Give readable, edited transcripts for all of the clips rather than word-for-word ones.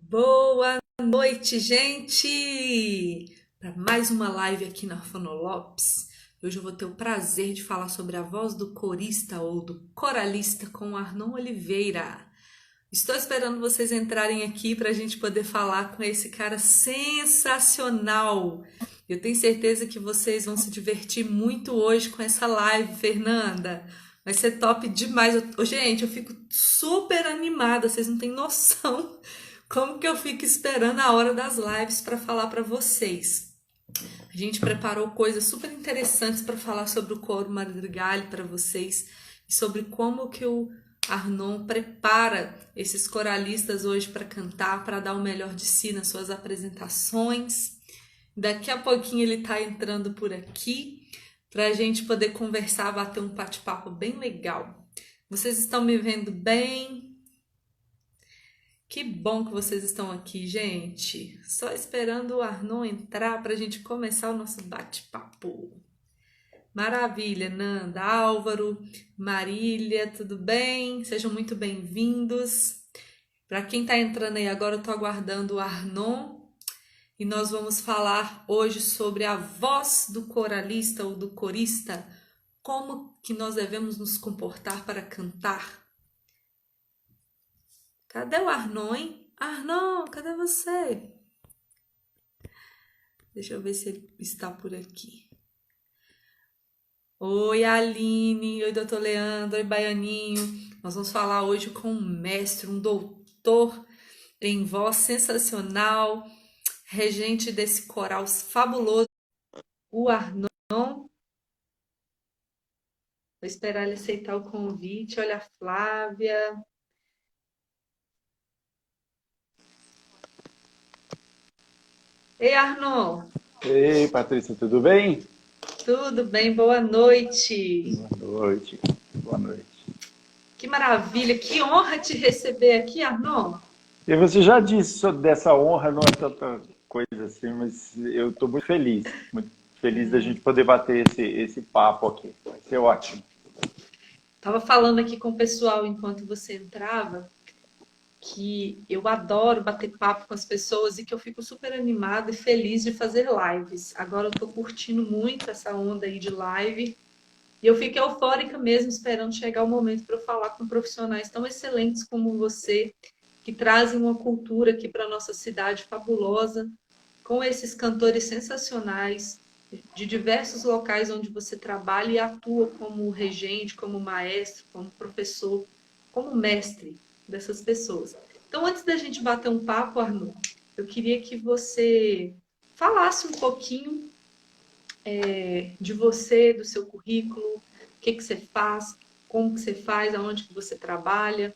Boa noite, gente! Para mais uma live aqui na Fonolopes. Hoje eu vou ter o prazer de falar sobre a voz do corista ou do coralista com o Arnon Oliveira. Estou esperando vocês entrarem aqui para a gente poder falar com esse cara sensacional. Eu tenho certeza que vocês vão se divertir muito hoje com essa live, Fernanda. Vai ser top demais. Gente, eu fico super animada, vocês não têm noção como que eu fico esperando a hora das lives para falar para vocês. A gente preparou coisas super interessantes para falar sobre o coro madrigal para vocês e sobre como que o Arnon prepara esses coralistas hoje para cantar, para dar o melhor de si nas suas apresentações. Daqui a pouquinho ele está entrando por aqui para a gente poder conversar, bater um bate-papo bem legal. Vocês estão me vendo bem? Que bom que vocês estão aqui, gente. Só esperando o Arnon entrar para a gente começar o nosso bate-papo. Maravilha, Nanda, Álvaro, Marília, tudo bem? Sejam muito bem-vindos. Para quem está entrando aí agora, eu estou aguardando o Arnon e nós vamos falar hoje sobre a voz do coralista ou do corista, como que nós devemos nos comportar para cantar. Cadê o Arnon, hein? Arnon, cadê você? Deixa eu ver se ele está por aqui. Oi, Aline. Oi, doutor Leandro. Oi, Baianinho. Nós vamos falar hoje com um mestre, um doutor em voz sensacional, regente desse coral fabuloso, o Arnon. Vou esperar ele aceitar o convite. Olha a Flávia. Ei, Arnon. Ei, Patrícia, tudo bem? Tudo bem? Boa noite. Boa noite. Boa noite. Que maravilha, que honra te receber aqui, Arnon. E você já disse dessa honra, não é tanta coisa assim, mas eu estou muito feliz da gente poder bater esse papo aqui. Vai ser ótimo. Estava falando aqui com o pessoal enquanto você entrava, que eu adoro bater papo com as pessoas e que eu fico super animada e feliz de fazer lives. Agora eu estou curtindo muito essa onda aí de live e eu fico eufórica mesmo esperando chegar o momento para eu falar com profissionais tão excelentes como você, que trazem uma cultura aqui para a nossa cidade fabulosa, com esses cantores sensacionais de diversos locais onde você trabalha e atua como regente, como maestro, como professor, como mestre dessas pessoas. Então, antes da gente bater um papo, Arnon, eu queria que você falasse um pouquinho de você, do seu currículo, o que você faz, como que você faz, aonde que você trabalha.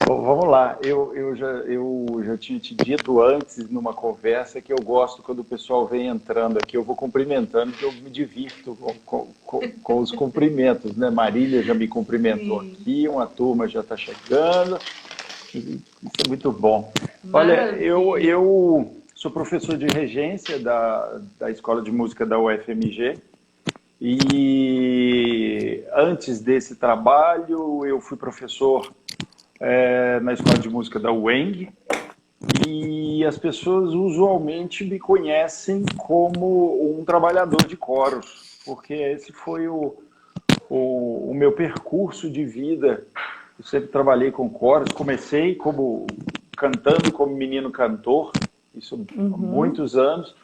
Bom, vamos lá. Eu já tinha te dito antes, numa conversa, que eu gosto quando o pessoal vem entrando aqui, eu vou cumprimentando, que eu me divirto com os cumprimentos, né? Marília já me cumprimentou Sim. aqui, uma turma já está chegando. Isso é muito bom. Olha, Maravilha. eu sou professor de regência da Escola de Música da UFMG e antes desse trabalho eu fui professor na Escola de Música da UENG e as pessoas usualmente me conhecem como um trabalhador de coros, porque esse foi o meu percurso de vida. Eu sempre trabalhei com coros, comecei cantando como menino cantor, isso há muitos anos,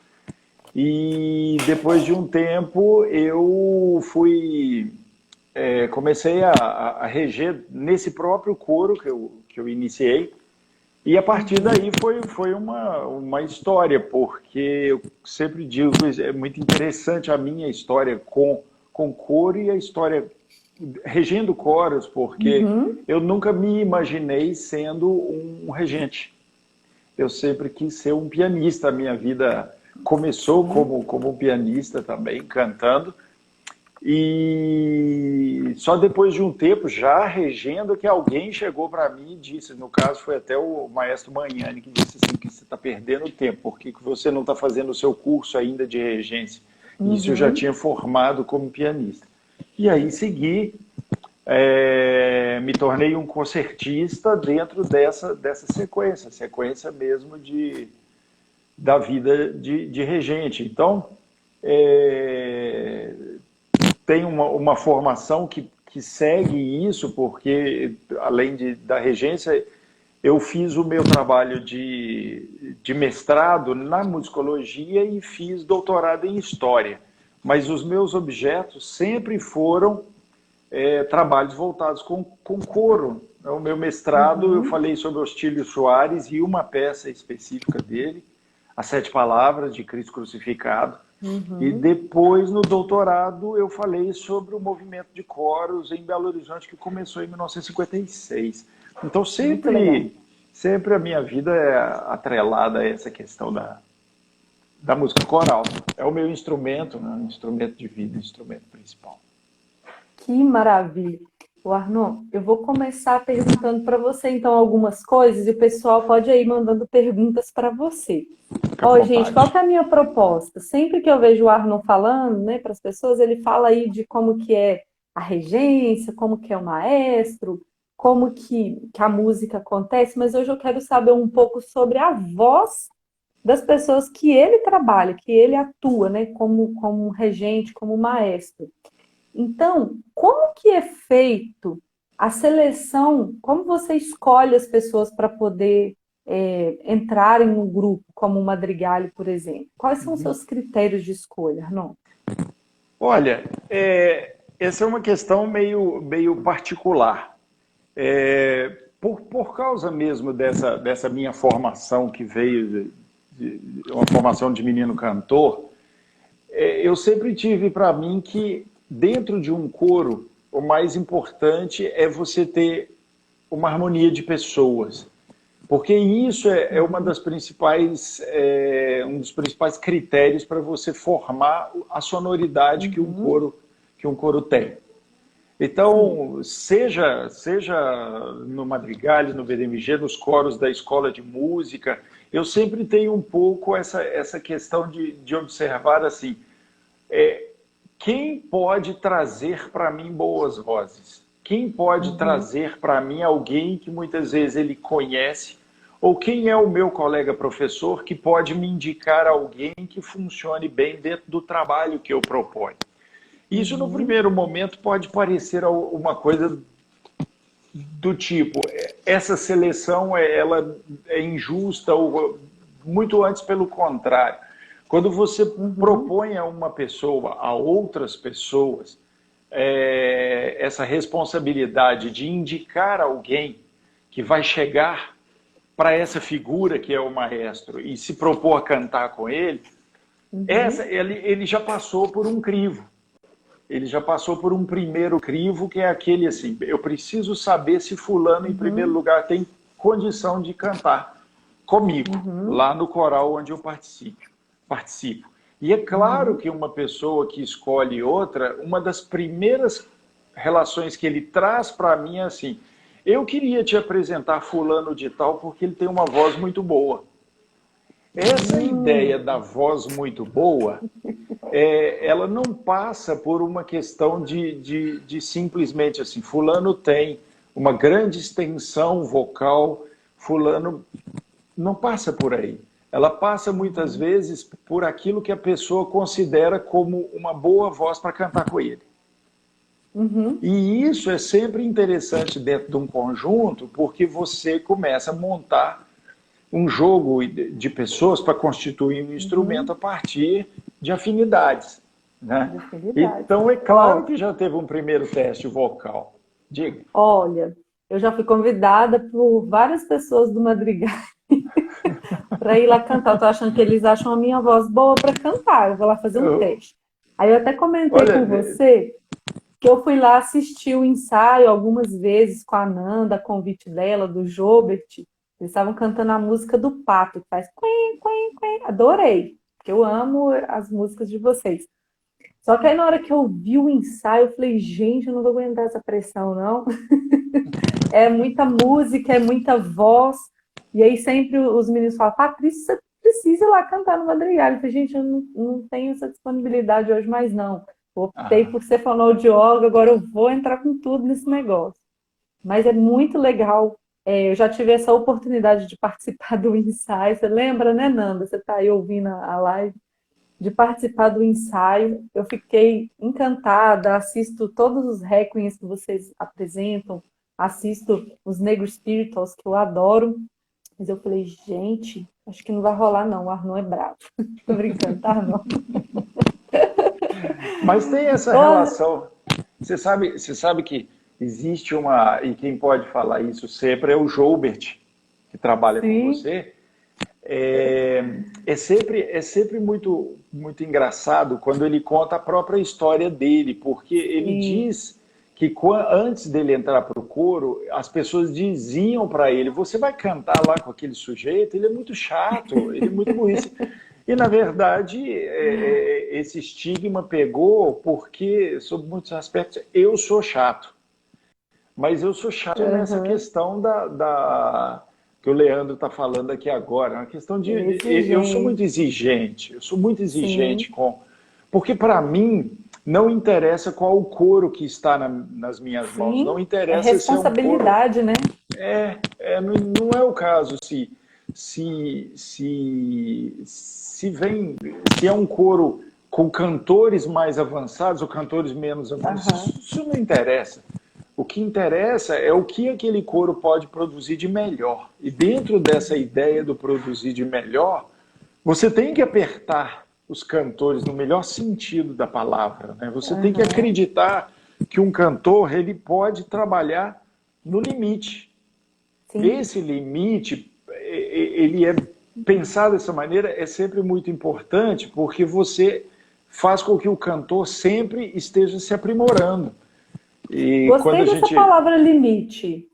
e depois de um tempo eu comecei a reger nesse próprio coro que eu iniciei, e a partir daí foi uma história, porque eu sempre digo que é muito interessante a minha história com coro e a história regendo coros, porque eu nunca me imaginei sendo um regente. Eu sempre quis ser um pianista. A minha vida começou como um pianista também, cantando. E só depois de um tempo, já regendo, que alguém chegou para mim e disse, no caso foi até o maestro Magnani, que disse assim, que você está perdendo tempo, por que você não está fazendo o seu curso ainda de regência? Isso eu já tinha formado como pianista. E aí segui me tornei um concertista dentro dessa sequência mesmo da vida de regente. Então, tem uma formação que segue isso, porque além da regência, eu fiz o meu trabalho de mestrado na musicologia e fiz doutorado em história. Mas os meus objetos sempre foram trabalhos voltados com coro. O meu mestrado, eu falei sobre Ostílio Soares e uma peça específica dele, As Sete Palavras, de Cristo Crucificado. E depois, no doutorado, eu falei sobre o movimento de coros em Belo Horizonte, que começou em 1956. Então, sempre a minha vida é atrelada a essa questão da música coral. É o meu instrumento, né? Um instrumento de vida, um instrumento principal. Que maravilha. O Arnon, eu vou começar perguntando para você, então, algumas coisas, e o pessoal pode ir mandando perguntas para você. Ó, gente, qual que é a minha proposta? Sempre que eu vejo o Arnon falando, né, para as pessoas, ele fala aí de como que é a regência, como que é o maestro, como que a música acontece, mas hoje eu quero saber um pouco sobre a voz das pessoas que ele trabalha, que ele atua, né, como regente, como maestro. Então, como que é feito a seleção? Como você escolhe as pessoas para poder entrarem no grupo, como o Madrigali, por exemplo? Quais são os seus critérios de escolha, Arnon? Olha, essa é uma questão meio particular. Por causa mesmo dessa minha formação que veio de uma formação de menino cantor, eu sempre tive para mim que dentro de um coro, o mais importante é você ter uma harmonia de pessoas. Porque isso é uma das principais, um dos principais critérios para você formar a sonoridade que um coro tem. Então, seja no Madrigal, no VDMG, nos coros da escola de música, eu sempre tenho um pouco essa questão de observar assim, quem pode trazer para mim boas vozes? Quem pode trazer para mim alguém que muitas vezes ele conhece? Ou quem é o meu colega professor que pode me indicar alguém que funcione bem dentro do trabalho que eu proponho? Isso, no primeiro momento, pode parecer uma coisa do tipo, essa seleção ela é injusta, ou muito antes pelo contrário. Quando você propõe a uma pessoa, a outras pessoas, essa responsabilidade de indicar alguém que vai chegar para essa figura que é o maestro e se propor a cantar com ele, ele já passou por um crivo. Ele já passou por um primeiro crivo, que é aquele assim, eu preciso saber se fulano, em primeiro lugar, tem condição de cantar comigo, lá no coral onde eu participo. E é claro que uma pessoa que escolhe outra, uma das primeiras relações que ele traz para mim é assim, eu queria te apresentar fulano de tal porque ele tem uma voz muito boa. Essa ideia da voz muito boa, ela não passa por uma questão de simplesmente assim, fulano tem uma grande extensão vocal, fulano não passa por aí. Ela passa muitas vezes por aquilo que a pessoa considera como uma boa voz para cantar com ele. E isso é sempre interessante dentro de um conjunto, porque você começa a montar um jogo de pessoas para constituir um instrumento a partir de afinidades. Né? Então, é claro que já teve um primeiro teste vocal. Diga. Olha, eu já fui convidada por várias pessoas do Madrigal para ir lá cantar. Eu tô achando que eles acham a minha voz boa para cantar. Eu vou lá fazer um teste. Aí eu até comentei com você que eu fui lá assistir o ensaio algumas vezes com a Nanda, a convite dela, do Jobert. Eles estavam cantando a música do Pato, que faz quen, quen, quen. Adorei, porque eu amo as músicas de vocês. Só que aí na hora que eu vi o ensaio, eu falei, gente, eu não vou aguentar essa pressão, não. É muita música, é muita voz. E aí sempre os meninos falam, Patrícia, você precisa ir lá cantar no Madrigal. Eu falei, gente, eu não tenho essa disponibilidade hoje mais não. Optei Ah, por ser fonoaudióloga, agora eu vou entrar com tudo nesse negócio. Mas é muito legal. Eu já tive essa oportunidade de participar do ensaio. Você lembra, né, Nanda? Você está aí ouvindo a live, de participar do ensaio. Eu fiquei encantada, assisto todos os requiems que vocês apresentam, assisto os Negro Spirituals, que eu adoro. Mas eu falei, gente, acho que não vai rolar, não. O Arnon é bravo. Tô brincando, tá, Arnon? mas tem essa Olha, relação. Você sabe que existe uma, e quem pode falar isso sempre é o Joubert, que trabalha com sim, você. É sempre muito engraçado quando ele conta a própria história dele, porque ele sim. diz que antes dele entrar para o coro, as pessoas diziam para ele: você vai cantar lá com aquele sujeito? Ele é muito chato, ele é muito burrice. E, na verdade, esse estigma pegou porque, sob muitos aspectos, eu sou chato. Mas eu sou chato nessa Aham. questão que o Leandro está falando aqui agora. Uma questão eu sou muito Exigente, exigente. Eu sou muito exigente sim. com. Porque, para mim, não interessa qual o coro que está nas minhas mãos. Não Sim, é interessa se é um coro. responsabilidade, né? Não é o caso se vem, se é um coro com cantores mais avançados ou cantores menos avançados, Aham, isso não interessa. O que interessa é o que aquele coro pode produzir de melhor. E dentro dessa ideia do produzir de melhor, você tem que apertar os cantores no melhor sentido da palavra, né? Você tem que aham, acreditar que um cantor ele pode trabalhar no limite. sim. Esse limite, ele é pensado dessa maneira, é sempre muito importante, porque você faz com que o cantor sempre esteja se aprimorando. E quando Gostei a dessa gente. palavra limite.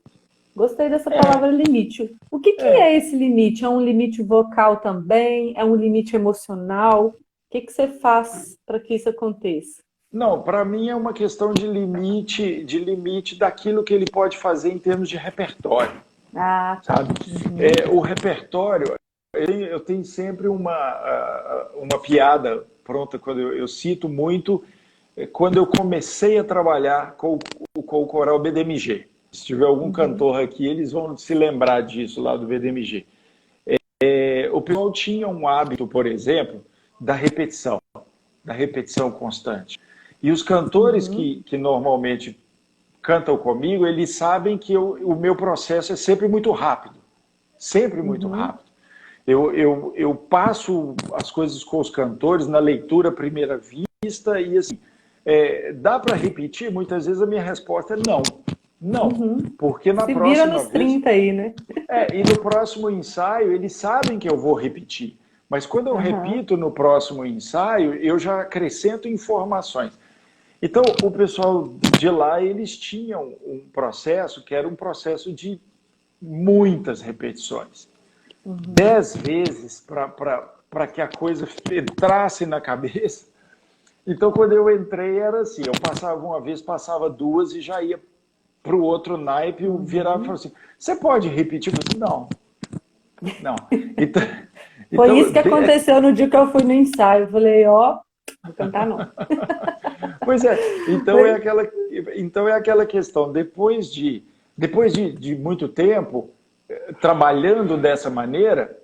Gostei dessa palavra limite. O que que É, é esse limite? É um limite vocal também? É um limite emocional? O que que você faz para que isso aconteça? não, para mim é uma questão de limite daquilo que ele pode fazer em termos de repertório, Ah, tá. sabe? Uhum, O repertório, eu tenho sempre uma piada pronta quando eu cito muito quando eu comecei a trabalhar com o coral BDMG. Se tiver algum uhum, cantor aqui, eles vão se lembrar disso lá do BDMG. O pessoal tinha um hábito, por exemplo, da repetição constante. E os cantores uhum, que normalmente cantam comigo, eles sabem que o meu processo é sempre muito uhum, rápido. Eu passo as coisas com os cantores na leitura à primeira vista e assim, dá para repetir? Muitas vezes a minha resposta é não. Não, uhum. porque na Se vira próxima nos vez 30 aí, né? e no próximo ensaio, eles sabem que eu vou repetir. Mas quando eu Aham, repito no próximo ensaio, eu já acrescento informações. Então, o pessoal de lá, eles tinham um processo que era um processo de muitas repetições. uhum. 10 vezes para que a coisa entrasse na cabeça. Então, quando eu entrei, era assim: eu passava uma vez, passava duas e já ia para o outro naipe, eu virava e falava Uhum. assim: você pode repetir? Eu falei assim, não, não. Então, Foi então isso que aconteceu no dia que eu fui no ensaio. Eu falei, ó, vou cantar não. pois é, Foi. então é aquela questão, depois de muito tempo trabalhando dessa maneira,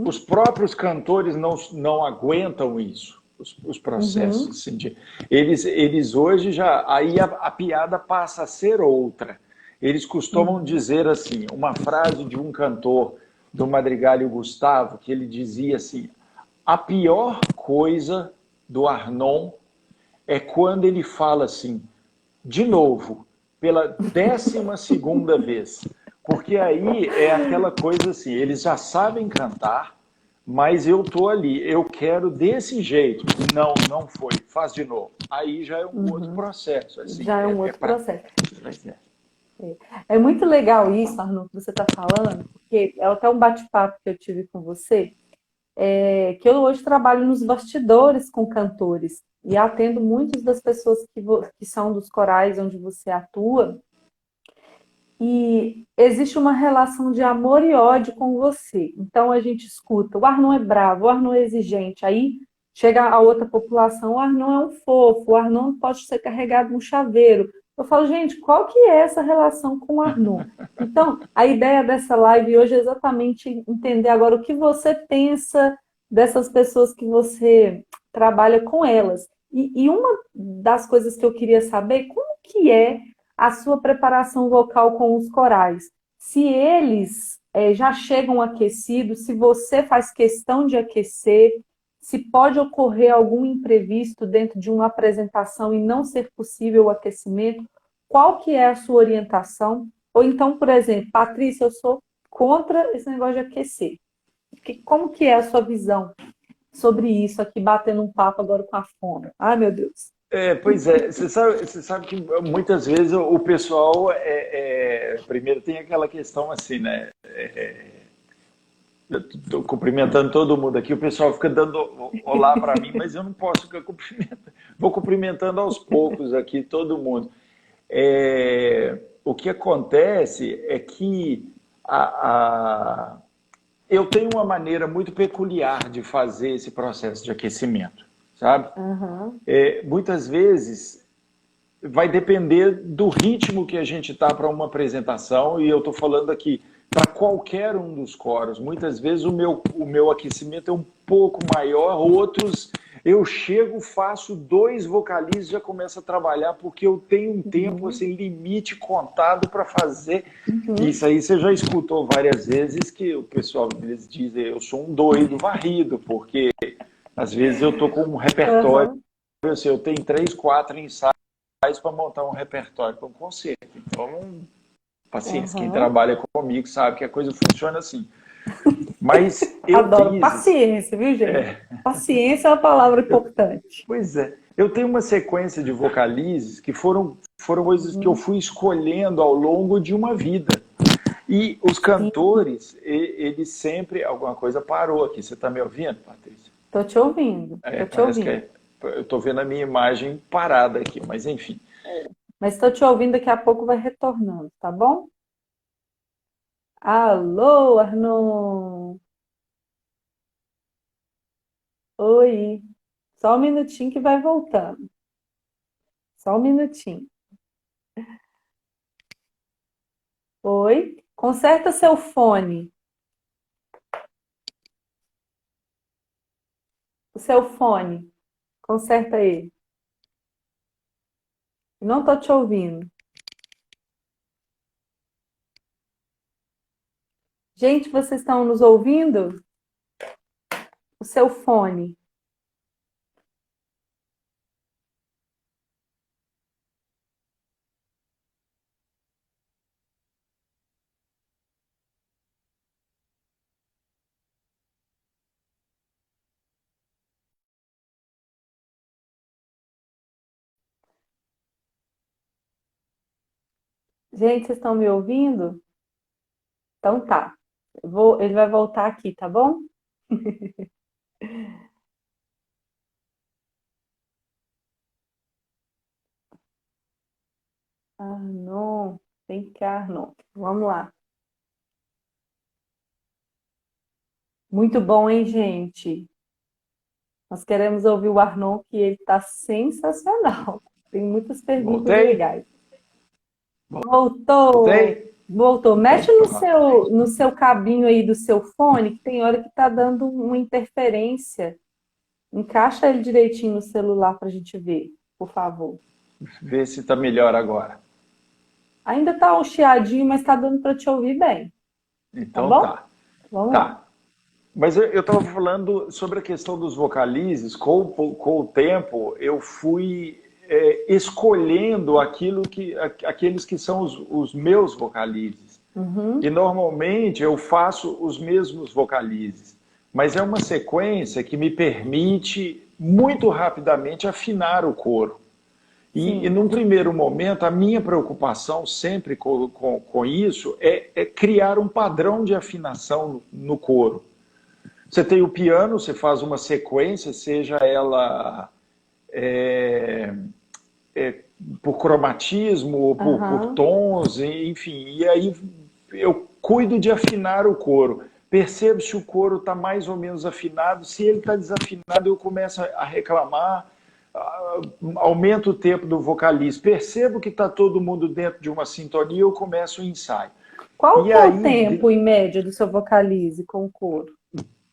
os Uhum, próprios cantores não aguentam isso, os processos. uhum, Assim, eles hoje já. Aí a piada passa a ser outra. Eles costumam uhum, dizer assim, uma frase de um cantor, do Madrigalho Gustavo, que ele dizia assim: a pior coisa do Arnon é quando ele fala assim, de novo, pela 12ª vez. Porque aí é aquela coisa assim, eles já sabem cantar, mas eu tô ali, eu quero desse jeito. Não, não foi, faz de novo. Aí já é um outro uhum. processo, assim, Já é um outro para. processo. É muito legal isso, Arnulfo, que você está falando, porque é até um bate-papo que eu tive com você, que eu hoje trabalho nos bastidores com cantores e atendo muitas das pessoas que são dos corais onde você atua, e existe uma relação de amor e ódio com você. Então a gente escuta, o Arnon é bravo, o Arnon é exigente. Aí Chega a outra população, o Arnon é um fofo, o Arnon não pode ser carregado no chaveiro. Eu falo, gente, qual que é essa relação com o Arnon? Então, a ideia dessa live hoje é exatamente entender agora o que você pensa dessas pessoas que você trabalha com elas. E uma das coisas que eu queria saber, como que é a sua preparação vocal com os corais? Se eles já chegam aquecidos, se você faz questão de aquecer, se pode ocorrer algum imprevisto dentro de uma apresentação e não ser possível o aquecimento, qual que é a sua orientação? Ou então, por exemplo, Patrícia, eu sou contra esse negócio de aquecer. Como que é a sua visão sobre isso aqui, batendo um papo agora com a fome? Ai, meu Deus. Pois é, você sabe que muitas vezes o pessoal, primeiro tem aquela questão assim, né? Eu estou cumprimentando todo mundo aqui, o pessoal fica dando olá para mim, mas eu não posso ficar cumprimentando. Vou cumprimentando aos poucos aqui todo mundo. O que acontece é que eu tenho uma maneira muito peculiar de fazer esse processo de aquecimento, sabe? Uhum. Muitas vezes vai depender do ritmo que a gente está para uma apresentação, e eu estou falando aqui para qualquer um dos coros. Muitas vezes o meu aquecimento é um pouco maior, outros eu chego, faço 2 vocalizes e já começo a trabalhar, porque eu tenho um tempo assim, limite contado para fazer. Isso aí você já escutou várias vezes, que o pessoal eles dizem, eu sou um doido varrido, porque às vezes eu estou com um repertório, assim, eu tenho 3, 4 ensaios para montar um repertório para um concerto. Então, paciência, quem trabalha comigo sabe que a coisa funciona assim. Mas eu adoro paciência, viu, gente? Paciência é uma palavra importante. Pois é. Eu tenho uma sequência de vocalizes que foram coisas que eu fui escolhendo ao longo de uma vida. E os cantores, eles sempre... Alguma coisa parou aqui. Você está me ouvindo, Patrícia? Estou te ouvindo. Eu estou vendo a minha imagem parada aqui, mas enfim. Mas estou te ouvindo, daqui a pouco vai retornando, tá bom? Alô, Arnon! Oi! Só um minutinho que vai voltando. Só um minutinho. Oi? Conserta seu fone. O seu fone. Conserta ele. Não estou te ouvindo. Gente, vocês estão nos ouvindo? O seu fone. Gente, vocês estão me ouvindo? Então tá. Ele vai voltar aqui, tá bom? Arnon, vem cá, Arnon. Vamos lá. Muito bom, hein, gente? Nós queremos ouvir o Arnon, que ele está sensacional. Tem muitas perguntas legais. Voltou! Voltei? Voltou. Mexe no seu cabinho aí do seu fone, que tem hora que está dando uma interferência. Encaixa ele direitinho no celular para a gente ver, por favor. Vê se está melhor agora. Ainda está um chiadinho, mas está dando para te ouvir bem. Então tá. Vamos lá. Mas eu estava falando sobre a questão dos vocalizes. Com o tempo, eu fui escolhendo aqueles que são os meus vocalizes. E normalmente eu faço os mesmos vocalizes. Mas é uma sequência que me permite muito rapidamente afinar o coro. E num primeiro momento, a minha preocupação sempre com isso é criar um padrão de afinação no coro. Você tem o piano, você faz uma sequência, seja ela por cromatismo, ou por tons, enfim. E aí eu cuido de afinar o coro. percebo se o coro está mais ou menos afinado. Se ele está desafinado, eu começo a reclamar, aumento o tempo do vocalista, percebo que está todo mundo dentro de uma sintonia, eu começo o ensaio. Qual E que é o aí, tempo, em média, do seu vocalize com o coro?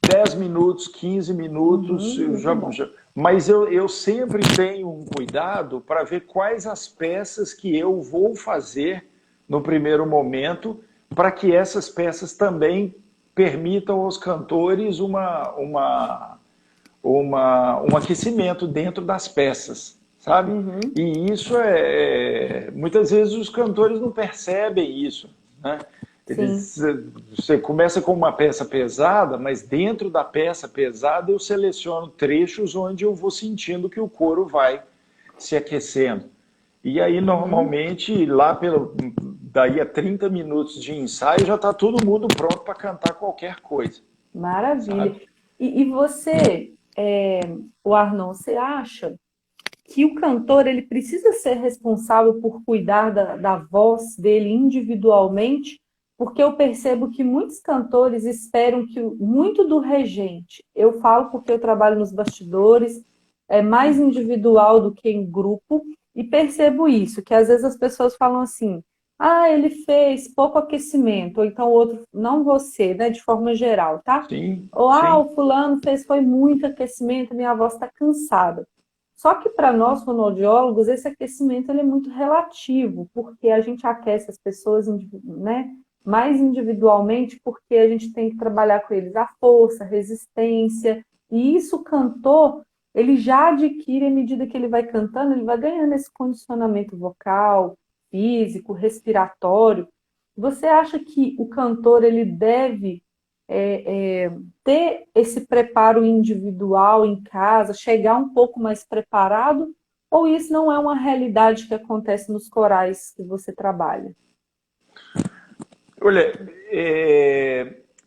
10 minutos, 15 minutos, mas eu sempre tenho um cuidado para ver quais as peças que eu vou fazer no primeiro momento, para que essas peças também permitam aos cantores um aquecimento dentro das peças, sabe? E isso muitas vezes os cantores não percebem isso, né? Você começa com uma peça pesada, mas dentro da peça pesada eu seleciono trechos onde eu vou sentindo que o coro vai se aquecendo. E aí, normalmente, daí a 30 minutos de ensaio, já está todo mundo pronto para cantar qualquer coisa. Maravilha. E você, o Arnon, você acha que o cantor ele precisa ser responsável por cuidar da voz dele individualmente? Porque eu percebo que muitos cantores esperam muito do regente. Eu falo porque eu trabalho nos bastidores, é mais individual do que em grupo, e percebo isso, que às vezes as pessoas falam assim, ele fez pouco aquecimento, ou então o outro, não você, né, de forma geral, tá? Sim, Ou, sim. o fulano foi muito aquecimento, minha voz está cansada. Só que para nós, fonoaudiólogos, esse aquecimento ele é muito relativo, porque a gente aquece as pessoas, né, mais individualmente, porque a gente tem que trabalhar com eles a força, a resistência, e isso o cantor, ele já adquire à medida que ele vai cantando, ele vai ganhando esse condicionamento vocal, físico, respiratório. Você acha que o cantor ele deve ter esse preparo individual em casa, chegar um pouco mais preparado, ou isso não é uma realidade que acontece nos corais que você trabalha? Olha,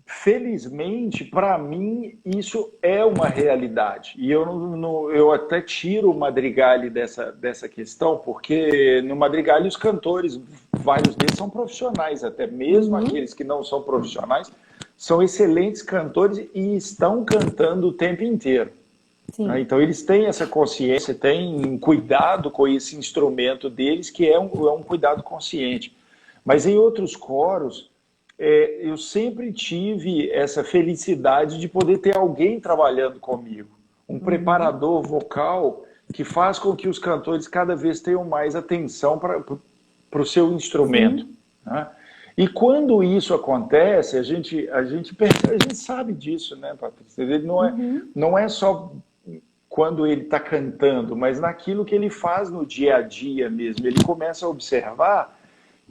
felizmente, para mim, isso é uma realidade. E eu até tiro o Madrigali dessa questão, porque no Madrigali os cantores, vários deles são profissionais, até mesmo aqueles que não são profissionais, são excelentes cantores e estão cantando o tempo inteiro. Né? Então eles têm essa consciência, têm um cuidado com esse instrumento deles, que é um cuidado consciente. Mas em outros coros, eu sempre tive essa felicidade de poder ter alguém trabalhando comigo. Um preparador vocal que faz com que os cantores cada vez tenham mais atenção para o seu instrumento. Né? E quando isso acontece, a gente percebe, a gente sabe disso, né, Patrícia? Ele não é só quando ele está cantando, mas naquilo que ele faz no dia a dia mesmo. Ele começa a observar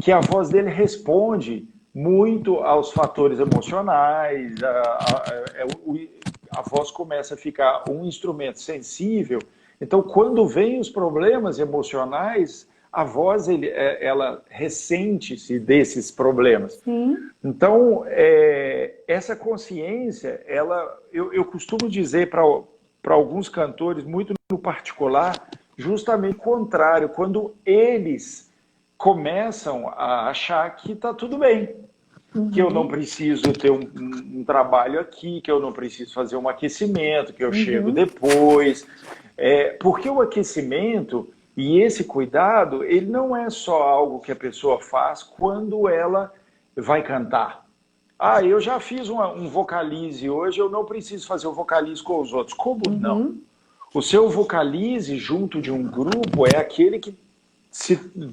que a voz dele responde muito aos fatores emocionais, a voz começa a ficar um instrumento sensível. Então, quando vem os problemas emocionais, a voz ela ressente-se desses problemas. Então, essa consciência, eu costumo dizer para alguns cantores, muito no particular, justamente o contrário, quando eles começam a achar que está tudo bem, que eu não preciso ter um trabalho aqui, que eu não preciso fazer um aquecimento, que eu chego depois. Porque o aquecimento e esse cuidado, ele não é só algo que a pessoa faz quando ela vai cantar. Eu já fiz um vocalize hoje, eu não preciso fazer o vocalize com os outros. Como não? O seu vocalize junto de um grupo é aquele que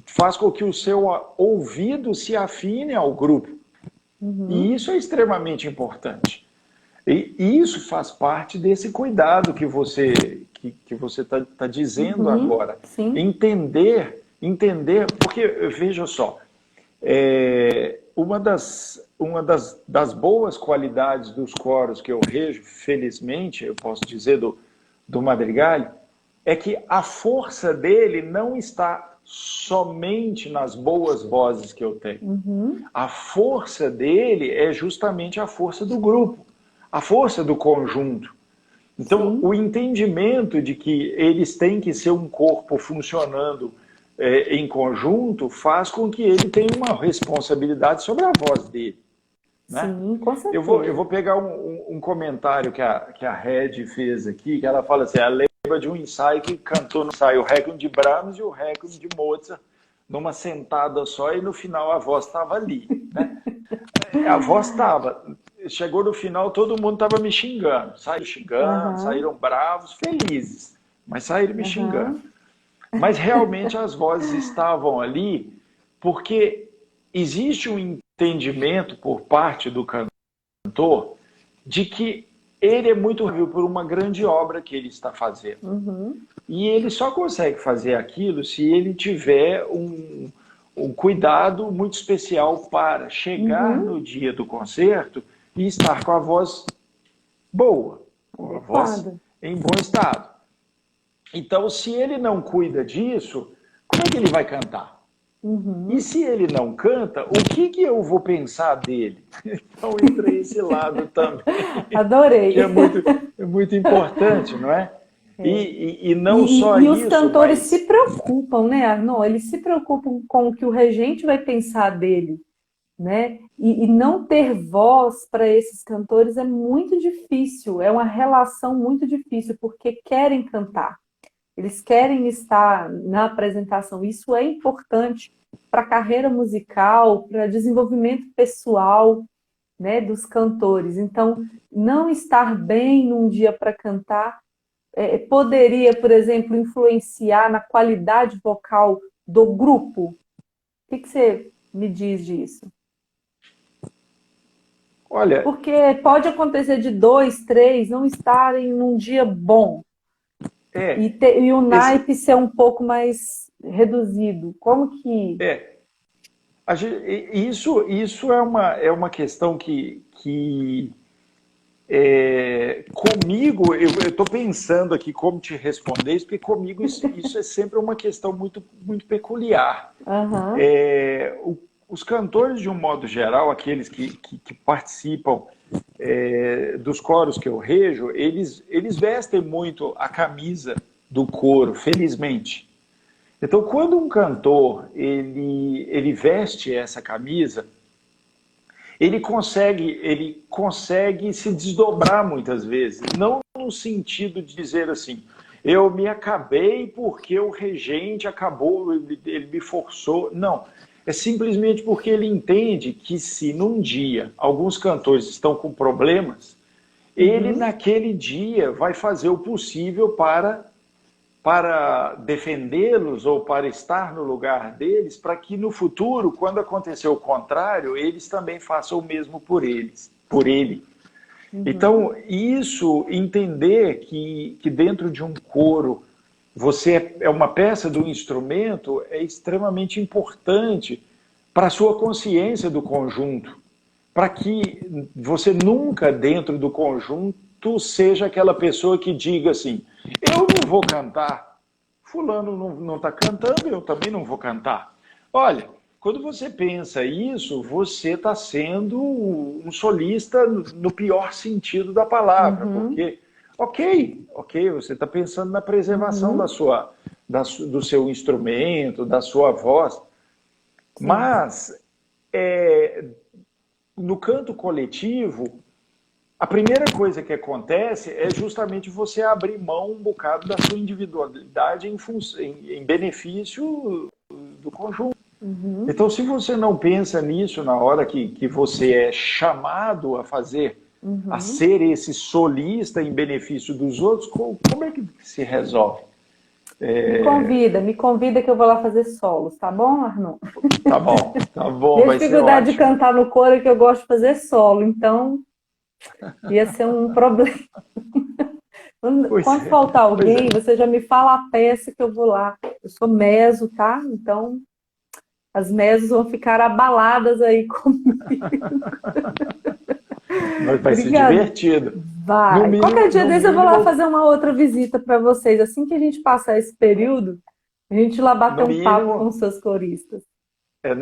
faz com que o seu ouvido se afine ao grupo. E isso é extremamente importante. E isso faz parte desse cuidado que você está dizendo agora. Entender, porque, veja só, uma das boas qualidades dos coros que eu vejo, felizmente, eu posso dizer, do Madrigali, é que a força dele não está somente nas boas vozes que eu tenho. A força dele é justamente a força do grupo, a força do conjunto. Então, o entendimento de que eles têm que ser um corpo funcionando em conjunto faz com que ele tenha uma responsabilidade sobre a voz dele. né? Sim, com Eu certeza. vou pegar um comentário que a Red fez aqui, que ela fala assim, ela lembra de um ensaio que cantou no ensaio o Requiem de Brahms e o Requiem de Mozart numa sentada só e no final a voz estava ali, né? A voz estava, chegou no final todo mundo estava me xingando, saíram xingando, Aham, saíram bravos, felizes, mas saíram me xingando. aham, Mas realmente as vozes estavam ali porque existe um entendimento por parte do cantor de que ele é muito responsável por uma grande obra que ele está fazendo. uhum, E ele só consegue fazer aquilo se ele tiver um cuidado muito especial para chegar uhum, no dia do concerto e estar com a voz boa, com a voz adequado. em bom estado. Então, se ele não cuida disso, como é que ele vai cantar? E Uhum. se ele não canta, o que eu vou pensar dele? Então entra esse lado também, que Adorei. é muito importante, não é? É. E não só E os isso, cantores se mas preocupam, né, Arnon? Eles se preocupam com o que o regente vai pensar dele, né? E não ter voz para esses cantores é muito difícil, é uma relação muito difícil, porque querem cantar, eles querem estar na apresentação. Isso é importante para a carreira musical, para desenvolvimento pessoal, né, dos cantores. Então, não estar bem num dia para cantar poderia, por exemplo, influenciar na qualidade vocal do grupo? O que você me diz disso? olha, Porque pode acontecer de dois, três não estarem num dia bom é, e o esse, naipe ser um pouco mais reduzido. Como que. é, isso é uma questão que comigo, eu estou pensando aqui como te responder isso, porque comigo isso é sempre uma questão muito peculiar. Aham, É, os cantores, de um modo geral, aqueles que participam dos coros que eu rejo, eles vestem muito a camisa do coro, felizmente. Então, quando um cantor ele veste essa camisa, ele consegue se desdobrar muitas vezes, não no sentido de dizer assim, eu me acabei porque o regente acabou, ele me forçou. Não, é simplesmente porque ele entende que se num dia alguns cantores estão com problemas, ele uhum, naquele dia vai fazer o possível para defendê-los ou para estar no lugar deles, para que no futuro, quando acontecer o contrário, eles também façam o mesmo por ele. uhum, Então, isso, entender que dentro de um coro você é uma peça do instrumento é extremamente importante para a sua consciência do conjunto, para que você nunca dentro do conjunto seja aquela pessoa que diga assim, eu não vou cantar, fulano não está cantando, eu também não vou cantar. Olha, quando você pensa isso, você está sendo um solista no pior sentido da palavra, uhum, porque, ok, você está pensando na preservação uhum, do seu instrumento, da sua voz, sim. mas é, no canto coletivo, a primeira coisa que acontece é justamente você abrir mão um bocado da sua individualidade em benefício do conjunto. Uhum, Então, se você não pensa nisso na hora que você é chamado a fazer, a uhum. ser esse solista em benefício dos outros, como é que se resolve? Me convida que eu vou lá fazer solos, tá bom, Arnon? Tá bom, Minha vai ser dificuldade de ótimo. cantar no coro é que eu gosto de fazer solo, então ia ser um problema. Quando faltar Pois alguém, é. você já me fala a peça que eu vou lá. Eu sou meso, tá? Então as mesos vão ficar abaladas aí comigo. Vai ser Obrigada. divertido. Vai. Qualquer dia No desse eu vou lá mínimo, fazer uma outra visita para vocês. Assim que a gente passar esse período, a gente lá bater no um papo com mínimo, os seus coristas.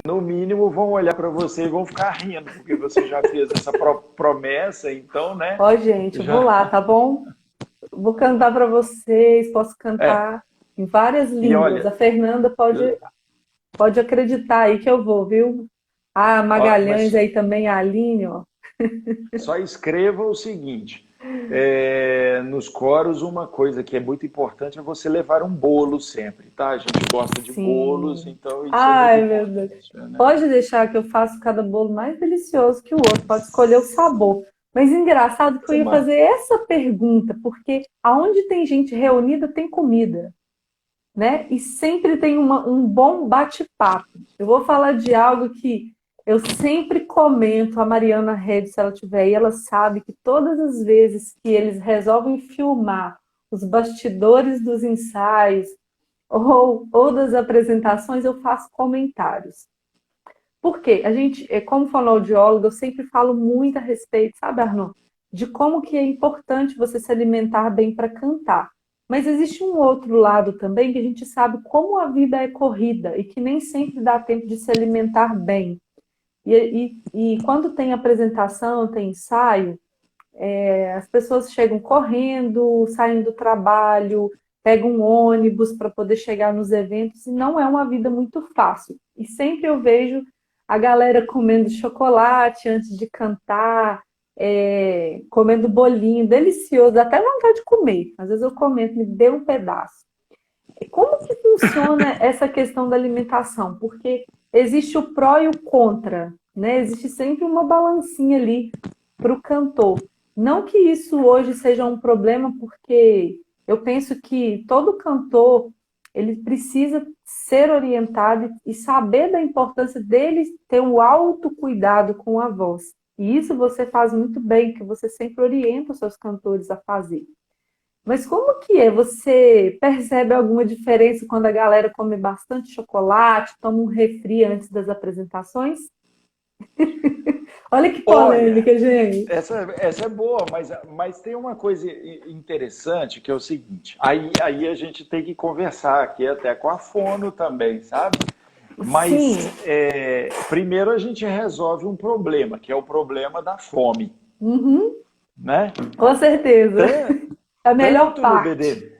no mínimo vão olhar para você e vão ficar rindo, porque você já fez essa promessa, então, né? Ó, gente, eu vou Já. lá, tá bom? Vou cantar para vocês, posso É. cantar em várias E línguas. A olha, Fernanda pode acreditar aí que eu vou, viu? Ah, ó, Magalhães mas aí também, a Aline, ó. Só escreva o seguinte: nos coros, uma coisa que é muito importante é você levar um bolo sempre, tá? A gente gosta de bolos, Sim. então isso é muito Ai, meu Deus. importante, né? Pode deixar que eu faço cada bolo mais delicioso que o outro, pode escolher o sabor. Mas engraçado que eu Isso é ia massa. fazer essa pergunta, porque aonde tem gente reunida tem comida, né? E sempre tem um bom bate-papo. Eu vou falar de algo que eu sempre comento, a Mariana Red, se ela tiver aí, ela sabe que todas as vezes que eles resolvem filmar os bastidores dos ensaios ou das apresentações, eu faço comentários. Por quê? A gente, como fonoaudióloga, eu sempre falo muito a respeito, sabe, Arnon, de como que é importante você se alimentar bem para cantar. Mas existe um outro lado também que a gente sabe como a vida é corrida e que nem sempre dá tempo de se alimentar bem. E quando tem apresentação, tem ensaio, as pessoas chegam correndo, saem do trabalho, pegam um ônibus para poder chegar nos eventos, e não é uma vida muito fácil. E sempre eu vejo a galera comendo chocolate antes de cantar, comendo bolinho, delicioso, dá até vontade de comer. Às vezes eu comento, me dê um pedaço. E como que funciona essa questão da alimentação? Porque existe o pró e o contra, né? Existe sempre uma balancinha ali para o cantor. Não que isso hoje seja um problema, porque eu penso que todo cantor ele precisa ser orientado e saber da importância dele ter um autocuidado com a voz. E isso você faz muito bem, que você sempre orienta os seus cantores a fazer. Mas como que é? Você percebe alguma diferença quando a galera come bastante chocolate, toma um refri antes das apresentações? Olha que Olha, polêmica, gente. essa é boa, mas tem uma coisa interessante que é o seguinte: aí a gente tem que conversar aqui até com a fono também, sabe? Mas Sim, primeiro a gente resolve um problema, que é o problema da fome, uhum, né? com certeza. Tan- A melhor Tanto no parte. BD,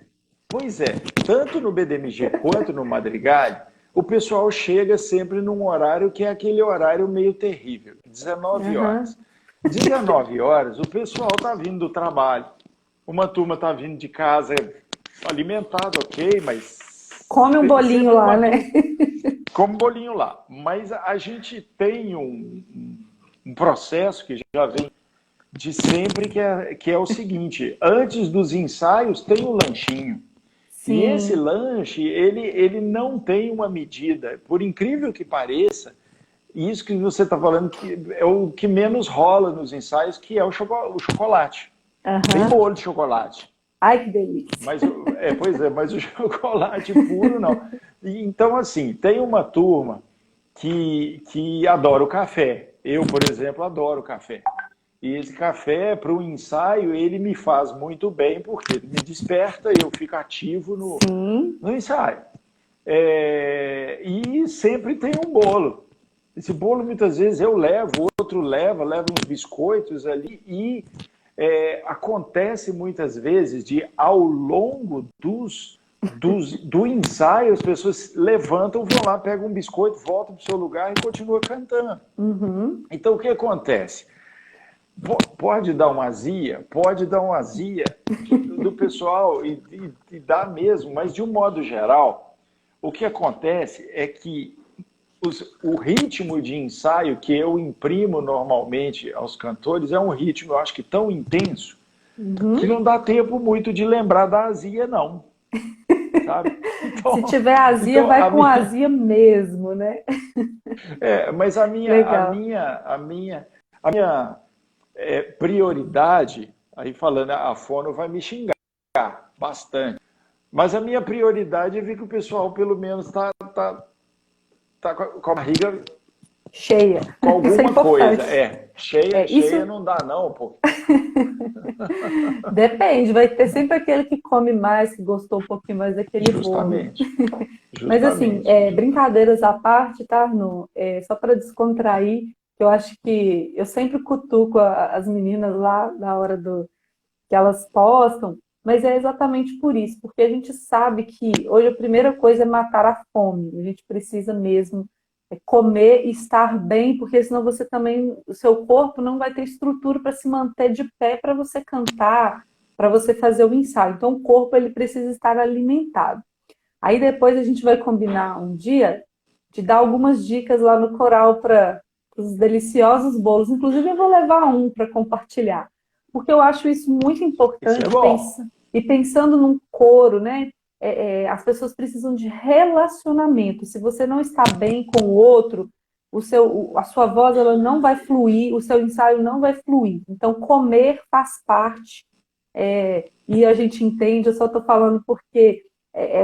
pois é, tanto no BDMG quanto no Madrigal, o pessoal chega sempre num horário que é aquele horário meio terrível, 19 Aham. horas. 19 horas, o pessoal está vindo do trabalho, uma turma está vindo de casa alimentada, ok, mas Come um bolinho sempre lá, uma né? turma come bolinho lá. Mas a gente tem um processo que já vem de sempre que é o seguinte: antes dos ensaios tem o lanchinho. E esse Sim, lanche, ele não tem uma medida. Por incrível que pareça, isso que você está falando que é o que menos rola nos ensaios, que é o chocolate. Tem aham. bolo de chocolate. Ai, que delícia. Pois é, mas o chocolate puro não. E, então, assim, tem uma turma que adora o café. Eu, por exemplo, adoro café. E esse café, para o ensaio, ele me faz muito bem, porque ele me desperta e eu fico ativo Sim, no ensaio. E sempre tem um bolo. Esse bolo, muitas vezes, eu levo, outro leva uns biscoitos ali, e acontece muitas vezes de, ao longo do ensaio, as pessoas levantam, vão lá, pegam um biscoito, voltam para o seu lugar e continuam cantando. uhum. Então, o que acontece? Pode dar uma azia do pessoal e dá mesmo, mas de um modo geral, o que acontece é que o ritmo de ensaio que eu imprimo normalmente aos cantores é um ritmo, eu acho que tão intenso, que Uhum. não dá tempo muito de lembrar da azia, não, sabe? Se Então, tiver azia, então vai com azia mesmo, né? mas Legal. a minha prioridade, aí falando, a fono vai me xingar bastante. Mas a minha prioridade é ver que o pessoal, pelo menos, tá com a barriga Cheia. com Isso é alguma coisa. importante. Isso Cheia não dá, não, pô. depende, vai ter sempre aquele que come mais, que gostou um pouquinho mais daquele bolo. Justamente. Mas assim, Justamente. brincadeiras à parte, tá, Arno? Só para descontrair, que eu acho que eu sempre cutuco as meninas lá na hora que elas postam, mas é exatamente por isso, porque a gente sabe que hoje a primeira coisa é matar a fome. A gente precisa mesmo comer e estar bem, porque senão você também, o seu corpo não vai ter estrutura para se manter de pé para você cantar, para você fazer o ensaio. Então o corpo ele precisa estar alimentado. Aí depois a gente vai combinar um dia de dar algumas dicas lá no coral para os deliciosos bolos. Inclusive eu vou levar um para compartilhar, porque eu acho isso muito Isso é importante. bom. E pensando num coro, né? As pessoas precisam de relacionamento. Se você não está bem com o outro, a sua voz ela não vai fluir, o seu ensaio não vai fluir. Então, comer faz parte, e a gente entende, eu só estou falando porque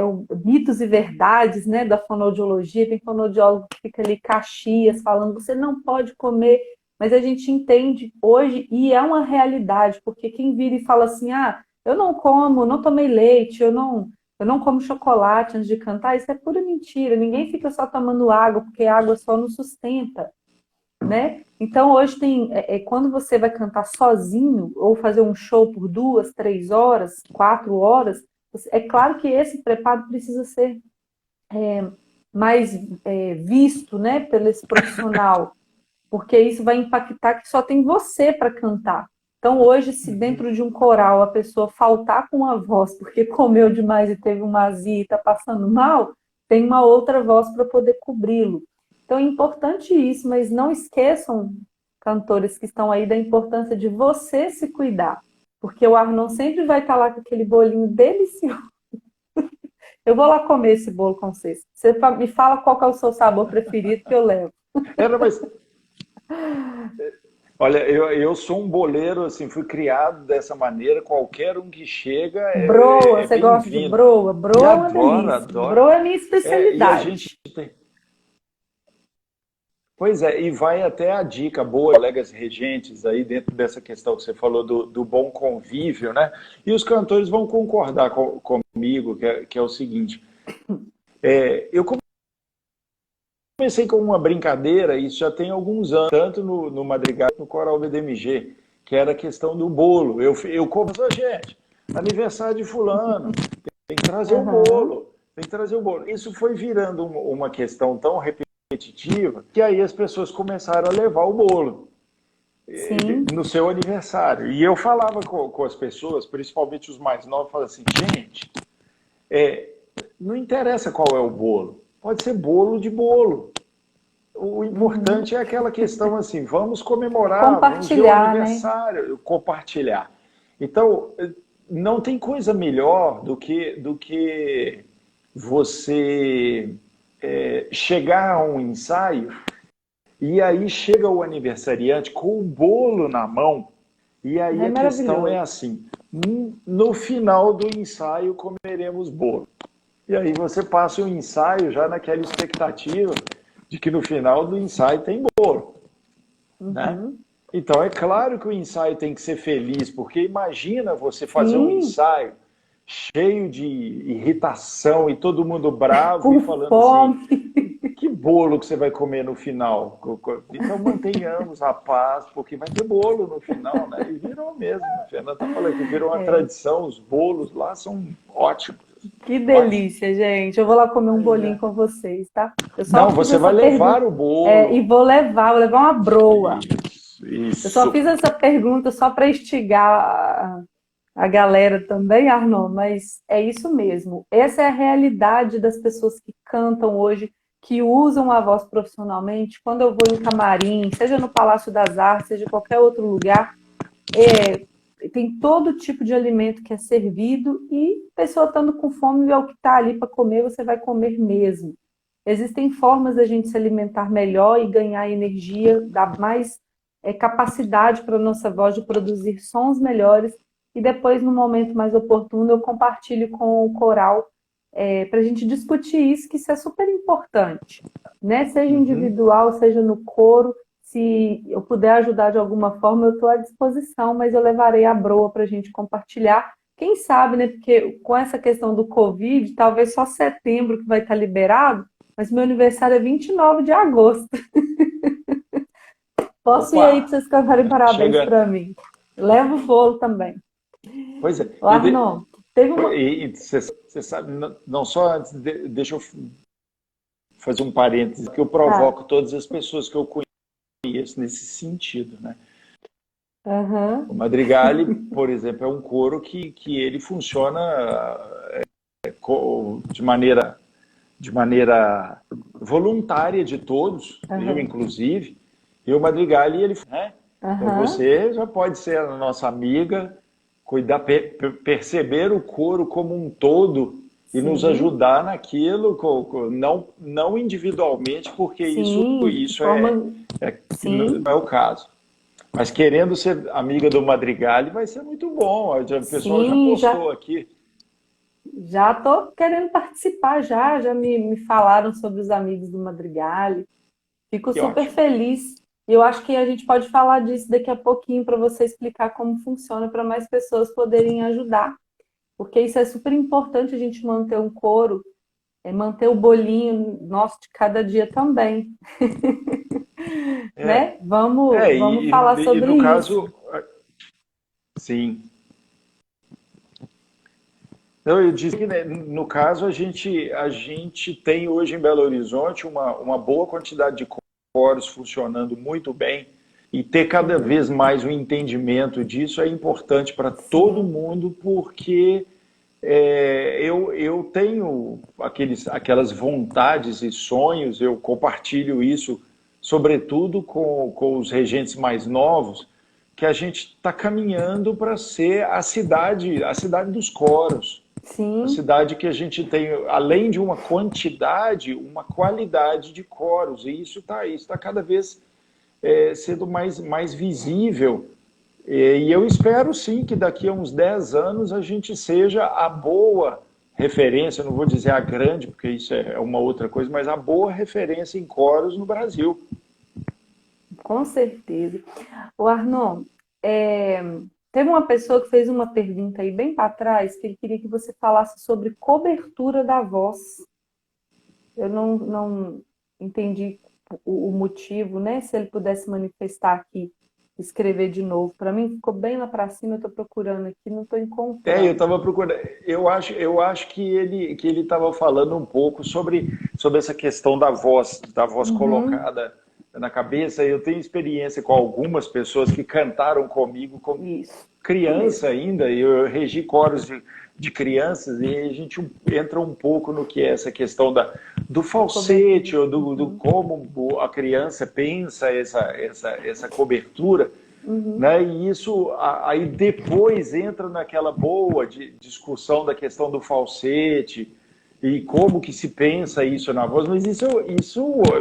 o mitos e verdades, né, da fonoaudiologia, tem fonoaudiólogo que fica ali Caxias falando, você não pode comer, mas a gente entende hoje e é uma realidade, porque quem vira e fala assim, eu não como, não tomei leite, eu não como chocolate antes de cantar, isso é pura mentira. Ninguém fica só tomando água, porque água só não sustenta, né? Então, hoje tem, quando você vai cantar sozinho, ou fazer um show por 2, 3 horas, 4 horas, é claro que esse preparo precisa ser mais visto, né, pelo esse profissional, porque isso vai impactar que só tem você para cantar. Então, hoje, se dentro de um coral a pessoa faltar com a voz porque comeu demais e teve uma azia e está passando mal, tem uma outra voz para poder cobri-lo. Então, é importante isso, mas não esqueçam, cantores que estão aí, da importância de você se cuidar, porque o Arnon sempre vai estar lá com aquele bolinho delicioso. Eu vou lá comer esse bolo com vocês. Você me fala qual que é o seu sabor preferido que eu levo. Mas olha, eu sou um boleiro, assim, fui criado dessa maneira, qualquer um que chega Broa, é você gosta de bem-vindo. broa? E Broa é uma adoro, delícia. adoro. Broa é minha E a gente especialidade. tem. Pois é, e vai até a dica boa, colegas regentes, aí dentro dessa questão que você falou do bom convívio, né? E os cantores vão concordar comigo, que é o seguinte: eu comecei com uma brincadeira, isso já tem alguns anos, tanto no Madrigal quanto no Coral BDMG, que era a questão do bolo. Eu converso, gente, aniversário de fulano, tem que trazer o Aham. bolo, tem que trazer o bolo. Isso foi virando uma questão tão repetitiva que aí as pessoas começaram a levar o bolo Sim. no seu aniversário. E eu falava com as pessoas, principalmente os mais novos, falava assim, gente, não interessa qual é o bolo, pode ser bolo de bolo. O importante é aquela questão assim, vamos comemorar, vamos ver o Compartilhar, né? aniversário, compartilhar. Então, não tem coisa melhor do que você chegar a um ensaio e aí chega o aniversariante com o bolo na mão e aí É a questão é maravilhoso. assim, no final do ensaio comeremos bolo. E aí você passa o ensaio já naquela expectativa de que no final do ensaio tem bolo, né? Uhum. Então é claro que o ensaio tem que ser feliz, porque imagina você fazer um Sim, ensaio cheio de irritação e todo mundo bravo e com falando assim, fome. que bolo que você vai comer no final? Então mantenhamos a paz, porque vai ter bolo no final, né? E virou mesmo. A Fernanda está falando que virou uma É, tradição, os bolos lá são ótimos. que Ótimos. delícia, gente. Eu vou lá comer um Pois bolinho é. com vocês, tá? Eu só Não, fiz você essa vai pergunta, levar o e bolo. vou levar uma broa. Isso, Eu só isso. fiz essa pergunta só para instigar a galera também, Arnon, mas é isso mesmo. Essa é a realidade das pessoas que cantam hoje, que usam a voz profissionalmente. Quando eu vou em camarim, seja no Palácio das Artes, seja em qualquer outro lugar, tem todo tipo de alimento que é servido e a pessoa estando com fome é o que está ali para comer, você vai comer mesmo. Existem formas da gente se alimentar melhor e ganhar energia, dar mais capacidade para a nossa voz de produzir sons melhores e depois, no momento mais oportuno, eu compartilho com o coral para a gente discutir isso, que isso é super importante, né? Seja Uhum. individual, seja no coro, se eu puder ajudar de alguma forma, eu estou à disposição, mas eu levarei a broa para a gente compartilhar. Quem sabe, né? Porque com essa questão do Covid, talvez só setembro que vai estar liberado, mas meu aniversário é 29 de agosto. Posso ir aí para Opa! vocês cantarem parabéns Chega. para mim. Levo o bolo também. Pois é. O Arnon, teve uma. Você sabe, não só antes, deixa eu fazer um parêntese, que eu provoco todas as pessoas que eu conheço nesse sentido, né? Aham. O Madrigali, por exemplo, é um coro que ele funciona de maneira voluntária de todos, eu Aham. inclusive, e o Madrigali, ele, né? Então Aham. você já pode ser a nossa amiga, cuidar, perceber o coro como um todo e nos Sim. ajudar naquilo, não individualmente, porque Sim. De isso forma. não Sim. é o caso. Mas querendo ser amiga do Madrigali vai ser muito bom. O pessoal já Sim, postou aqui. já tô querendo participar, já me falaram sobre os amigos do Madrigali. Fico Que super ótimo. feliz. E eu acho que a gente pode falar disso daqui a pouquinho para você explicar como funciona para mais pessoas poderem ajudar. Porque isso é super importante a gente manter um coro, manter o bolinho nosso de cada dia também, É, né? Vamos falar e sobre no isso. caso, sim. Não, eu disse que, né, no caso, a gente tem hoje em Belo Horizonte uma boa quantidade de coros funcionando muito bem e ter cada Sim, vez mais o entendimento disso é importante para todo sim, mundo, porque eu tenho aquelas vontades e sonhos, eu compartilho isso, sobretudo com os regentes mais novos, que a gente está caminhando para ser a cidade dos coros. A sim. cidade que a gente tem, além de uma quantidade, uma qualidade de coros. E isso tá cada vez sendo mais visível. E eu espero sim que daqui a uns 10 anos a gente seja a boa referência, não vou dizer a grande, porque isso é uma outra coisa, mas a boa referência em coros no Brasil. Com certeza. O Arnon, é, teve uma pessoa que fez uma pergunta aí bem para trás, que ele queria que você falasse sobre cobertura da voz. Eu não entendi o motivo, né? Se ele pudesse manifestar aqui, escrever de novo. Para mim, ficou bem lá para cima, eu estou procurando aqui, não estou Eu encontrando. estava procurando. Eu acho que ele estava falando um pouco sobre essa questão da voz Uhum, colocada na cabeça. Eu tenho experiência com algumas pessoas que cantaram comigo como isso criança mesmo. ainda. Eu regi coros de crianças e a gente entra um pouco no que é essa questão do Da cobertura. falsete ou do Uhum, como a criança pensa essa cobertura, uhum, né? E isso aí depois entra naquela boa discussão da questão do falsete e como que se pensa isso na voz, mas isso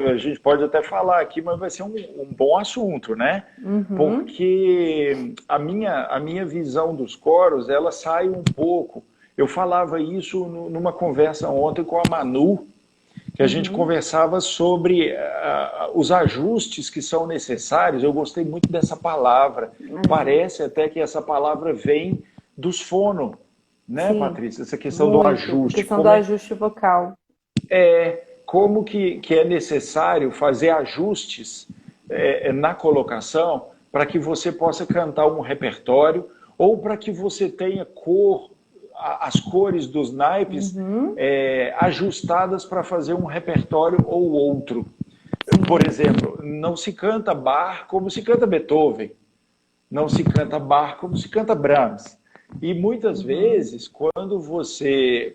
a gente pode até falar aqui, mas vai ser um bom assunto, né? uhum, Porque a minha visão dos coros, ela sai um pouco. Eu falava isso numa conversa ontem com a Manu, que a gente uhum. conversava sobre os ajustes que são necessários. Eu gostei muito dessa palavra. Ajuste. Parece até que essa palavra vem dos fono, né, Sim, Patrícia? Essa questão do muito. A ajuste. questão do ajuste vocal. Como que é necessário fazer ajustes na colocação para que você possa cantar um repertório ou para que você tenha as cores dos naipes Uhum, ajustadas para fazer um repertório ou outro. Por sim. exemplo, não se canta Bach como se canta Beethoven, não se canta Bach como se canta Brahms. E muitas Uhum, vezes, quando você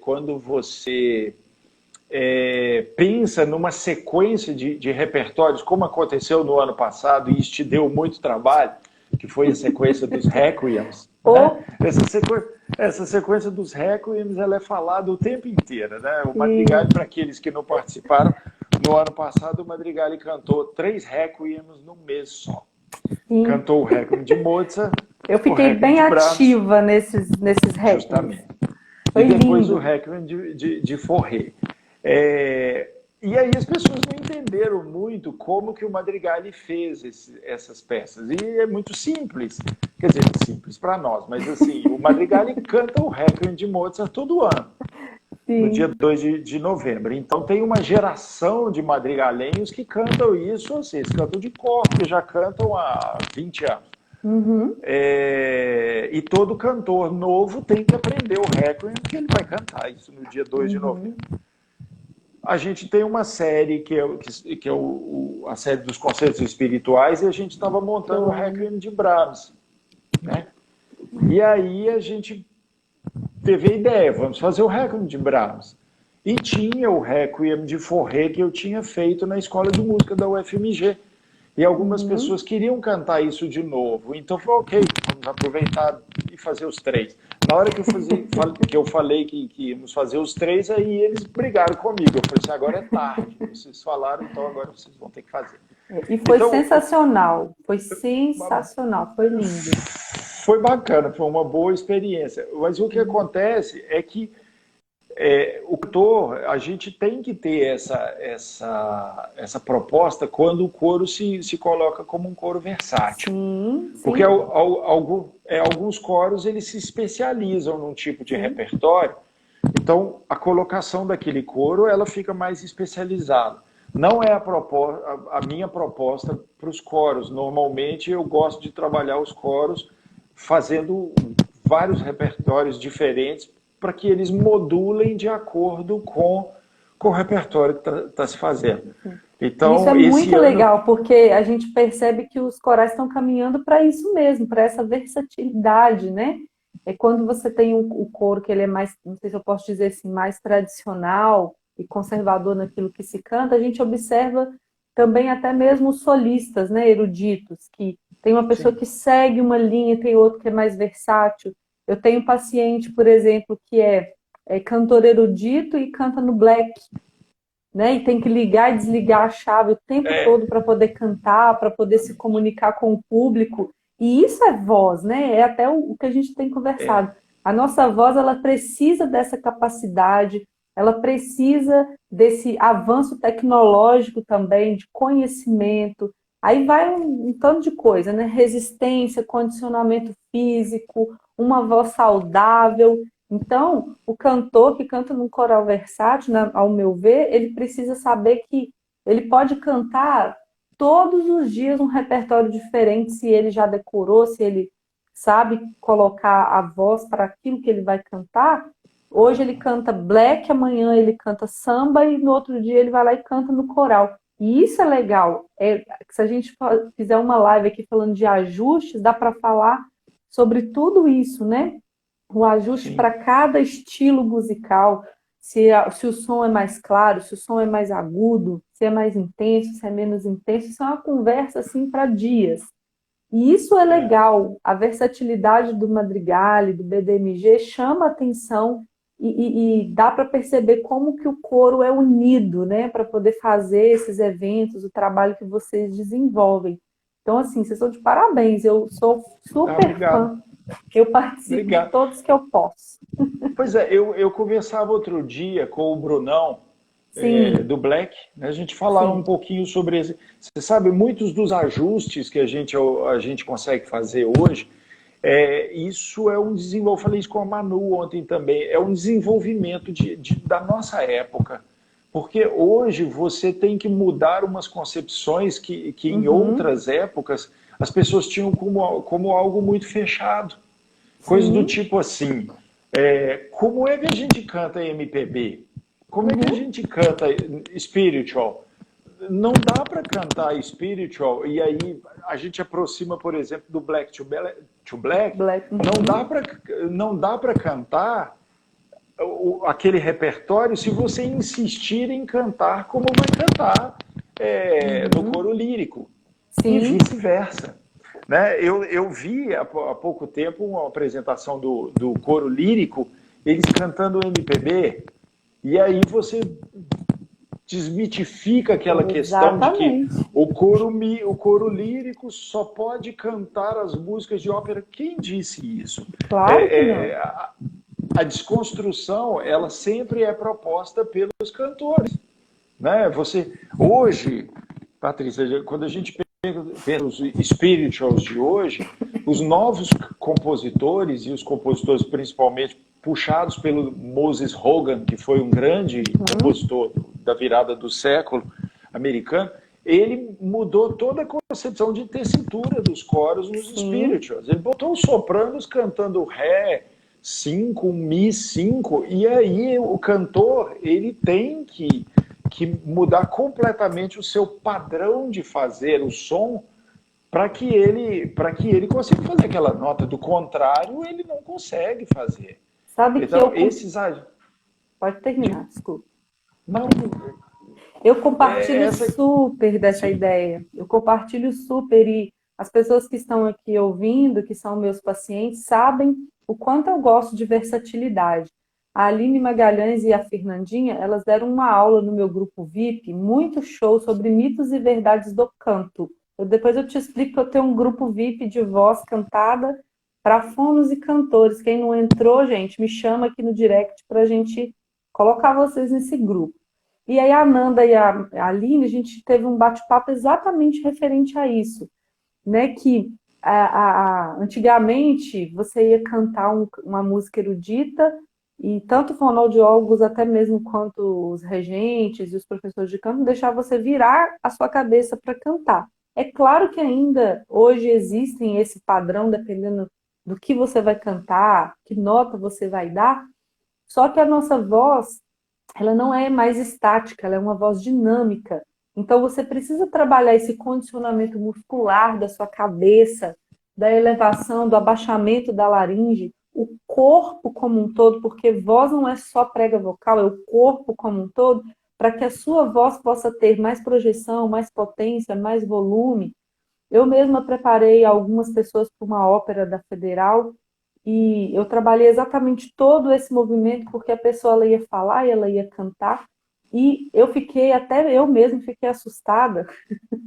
pensa numa sequência de repertórios, como aconteceu no ano passado, e isso te deu muito trabalho, que foi a sequência dos Requiems. Né? Ou, Essa sequência dos Requiems ela é falada o tempo inteiro. Né? O Madrigal, sim, para aqueles que não participaram, no ano passado o Madrigal cantou 3 Requiems num mês só. sim. Cantou o Requiem de Mozart, Eu o fiquei Requiem bem de Brahms, ativa nesses requiems. justamente. E Foi depois o lindo. Requiem de Fauré. E aí as pessoas não entenderam muito como que o Madrigali fez essas peças. E é muito simples, quer dizer, simples para nós, mas assim, o Madrigali canta o Requiem de Mozart todo ano, no dia Sim. 2 de novembro. Então tem uma geração de madrigalenhos que cantam isso, assim, eles cantam de cor, que já cantam há 20 anos. Uhum, E todo cantor novo tem que aprender o Requiem, porque ele vai cantar isso no dia 2 de novembro. uhum. a gente tem uma série que é a série dos concertos espirituais, e a gente estava montando o Requiem de Brahms, né? E aí a gente teve a ideia, vamos fazer o Requiem de Brahms. E tinha o Requiem de Fauré que eu tinha feito na escola de música da UFMG. E algumas pessoas queriam cantar isso de novo. Então eu falei, ok, vamos aproveitar e fazer os três. Na hora que eu falei que íamos fazer os três, aí eles brigaram comigo. Eu falei assim, agora é tarde. Vocês falaram, então agora vocês vão ter que fazer. E foi Então, sensacional, foi lindo. foi bacana, foi uma boa experiência. Mas o que acontece é que o cantor, a gente tem que ter essa proposta quando o coro se coloca como um coro versátil. Sim, sim. Porque alguns coros eles se especializam num tipo de repertório, então a colocação daquele coro ela fica mais especializada. Não é a minha proposta para os coros. Normalmente eu gosto de trabalhar os coros fazendo vários repertórios diferentes para que eles modulem de acordo com o repertório que está se fazendo. Então, isso é muito legal, porque a gente percebe que os corais estão caminhando para isso mesmo, para essa versatilidade, né? É quando você tem o coro que ele é mais, não sei se eu posso dizer assim, mais tradicional e conservador naquilo que se canta, a gente observa também até mesmo os solistas, né, eruditos, que tem uma pessoa que segue uma linha, tem outro que é mais versátil. Eu tenho um paciente, por exemplo, que é cantor erudito e canta no black, né? E tem que ligar e desligar a chave o tempo todo para poder cantar, para poder se comunicar com o público. E isso é voz, né? É até o que a gente tem conversado. A nossa voz, ela precisa dessa capacidade, ela precisa desse avanço tecnológico também, de conhecimento. Aí vai um tanto de coisa, né? Resistência, condicionamento físico, uma voz saudável. Então, o cantor que canta num coral versátil, ao meu ver, ele precisa saber que ele pode cantar todos os dias um repertório diferente, se ele já decorou, se ele sabe colocar a voz para aquilo que ele vai cantar. Hoje ele canta black, amanhã ele canta samba e no outro dia ele vai lá e canta no coral. E isso é legal. Se a gente fizer uma live aqui falando de ajustes, dá para falar sobre tudo isso, né? O ajuste para cada estilo musical, se o som é mais claro, se o som é mais agudo, se é mais intenso, se é menos intenso. Isso é uma conversa assim para dias. E isso é legal. A versatilidade do Madrigal, do BDMG chama atenção e dá para perceber como que o coro é unido, né, para poder fazer esses eventos, o trabalho que vocês desenvolvem. Então, assim, vocês estão de parabéns. Eu sou super fã. Eu participo de todos que eu posso. Pois é, eu conversava outro dia com o Brunão, do Black, né? A gente falava um pouquinho sobre esse. Você sabe, muitos dos ajustes que a gente consegue fazer hoje, isso é um desenvolvimento, eu falei isso com a Manu ontem também, é um desenvolvimento da nossa época. Porque hoje você tem que mudar umas concepções que em outras épocas as pessoas tinham como algo muito fechado. Coisas do tipo assim, como é que a gente canta MPB? Como é que a gente canta spiritual? Não dá para cantar spiritual, e aí a gente aproxima, por exemplo, do Black to Black. Não dá para cantar aquele repertório se você insistir em cantar como vai cantar no coro lírico. Sim. E vice-versa. Né? Eu vi há pouco tempo uma apresentação do coro lírico, eles cantando MPB, e aí você desmitifica aquela questão de que o coro lírico só pode cantar as músicas de ópera. Quem disse isso? Claro que não. A desconstrução, ela sempre é proposta pelos cantores. Né? Hoje, Patrícia, quando a gente pensa nos spirituals de hoje, os novos compositores, e os compositores principalmente puxados pelo Moses Hogan, que foi um grande compositor da virada do século americano, ele mudou toda a concepção de tessitura dos coros nos spirituals. Ele botou os sopranos cantando Ré 5, Mi 5, e aí o cantor ele tem que que mudar completamente o seu padrão de fazer o som para que ele consiga fazer aquela nota. Do contrário, ele não consegue fazer. Sabe que Então, esses... Pode terminar, desculpa. Não, Eu compartilho essa... super dessa Sim. ideia. Eu compartilho super e as pessoas que estão aqui ouvindo, que são meus pacientes, sabem o quanto eu gosto de versatilidade. A Aline Magalhães e a Fernandinha, elas deram uma aula no meu grupo VIP, muito show sobre mitos e verdades do canto. Depois eu te explico que eu tenho um grupo VIP de voz cantada para fonos e cantores. Quem não entrou, gente, me chama aqui no direct para a gente colocar vocês nesse grupo. E aí a Nanda e a Aline, a gente teve um bate-papo exatamente referente a isso, né? Que antigamente você ia cantar uma música erudita e tanto fonoaudiólogos, até mesmo quanto os regentes e os professores de canto, deixavam você virar a sua cabeça para cantar. É claro que ainda hoje existem esse padrão, dependendo do que você vai cantar, que nota você vai dar, só que a nossa voz, ela não é mais estática, ela é uma voz dinâmica. Então você precisa trabalhar esse condicionamento muscular da sua cabeça, da elevação, do abaixamento da laringe, o corpo como um todo, porque voz não é só prega vocal, é o corpo como um todo, para que a sua voz possa ter mais projeção, mais potência, mais volume. Eu mesma preparei algumas pessoas para uma ópera da Federal e eu trabalhei exatamente todo esse movimento porque a pessoa ela ia falar e ela ia cantar e até eu mesma fiquei assustada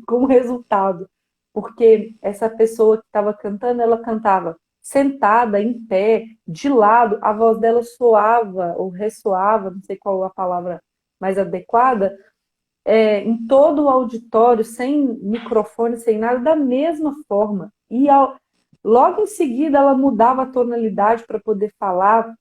com o resultado, porque essa pessoa que estava cantando, ela cantava sentada, em pé, de lado, a voz dela soava ou ressoava, não sei qual a palavra mais adequada, em todo o auditório, sem microfone, sem nada, da mesma forma. Logo em seguida, ela mudava a tonalidade para poder falar,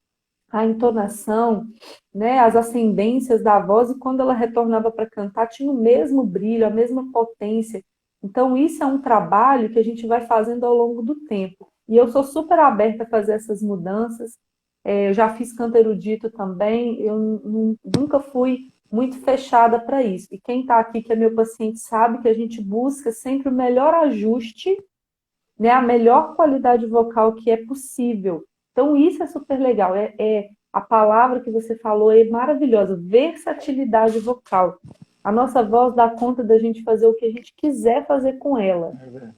a entonação, né, as ascendências da voz, e quando ela retornava para cantar, tinha o mesmo brilho, a mesma potência. Então, isso é um trabalho que a gente vai fazendo ao longo do tempo. E eu sou super aberta a fazer essas mudanças. Eu já fiz canto erudito também, eu nunca fui muito fechada para isso. E quem está aqui, que é meu paciente, sabe que a gente busca sempre o melhor ajuste, né, a melhor qualidade vocal que é possível. Então, isso é super legal. A palavra que você falou é maravilhosa, versatilidade vocal. A nossa voz dá conta da gente fazer o que a gente quiser fazer com ela.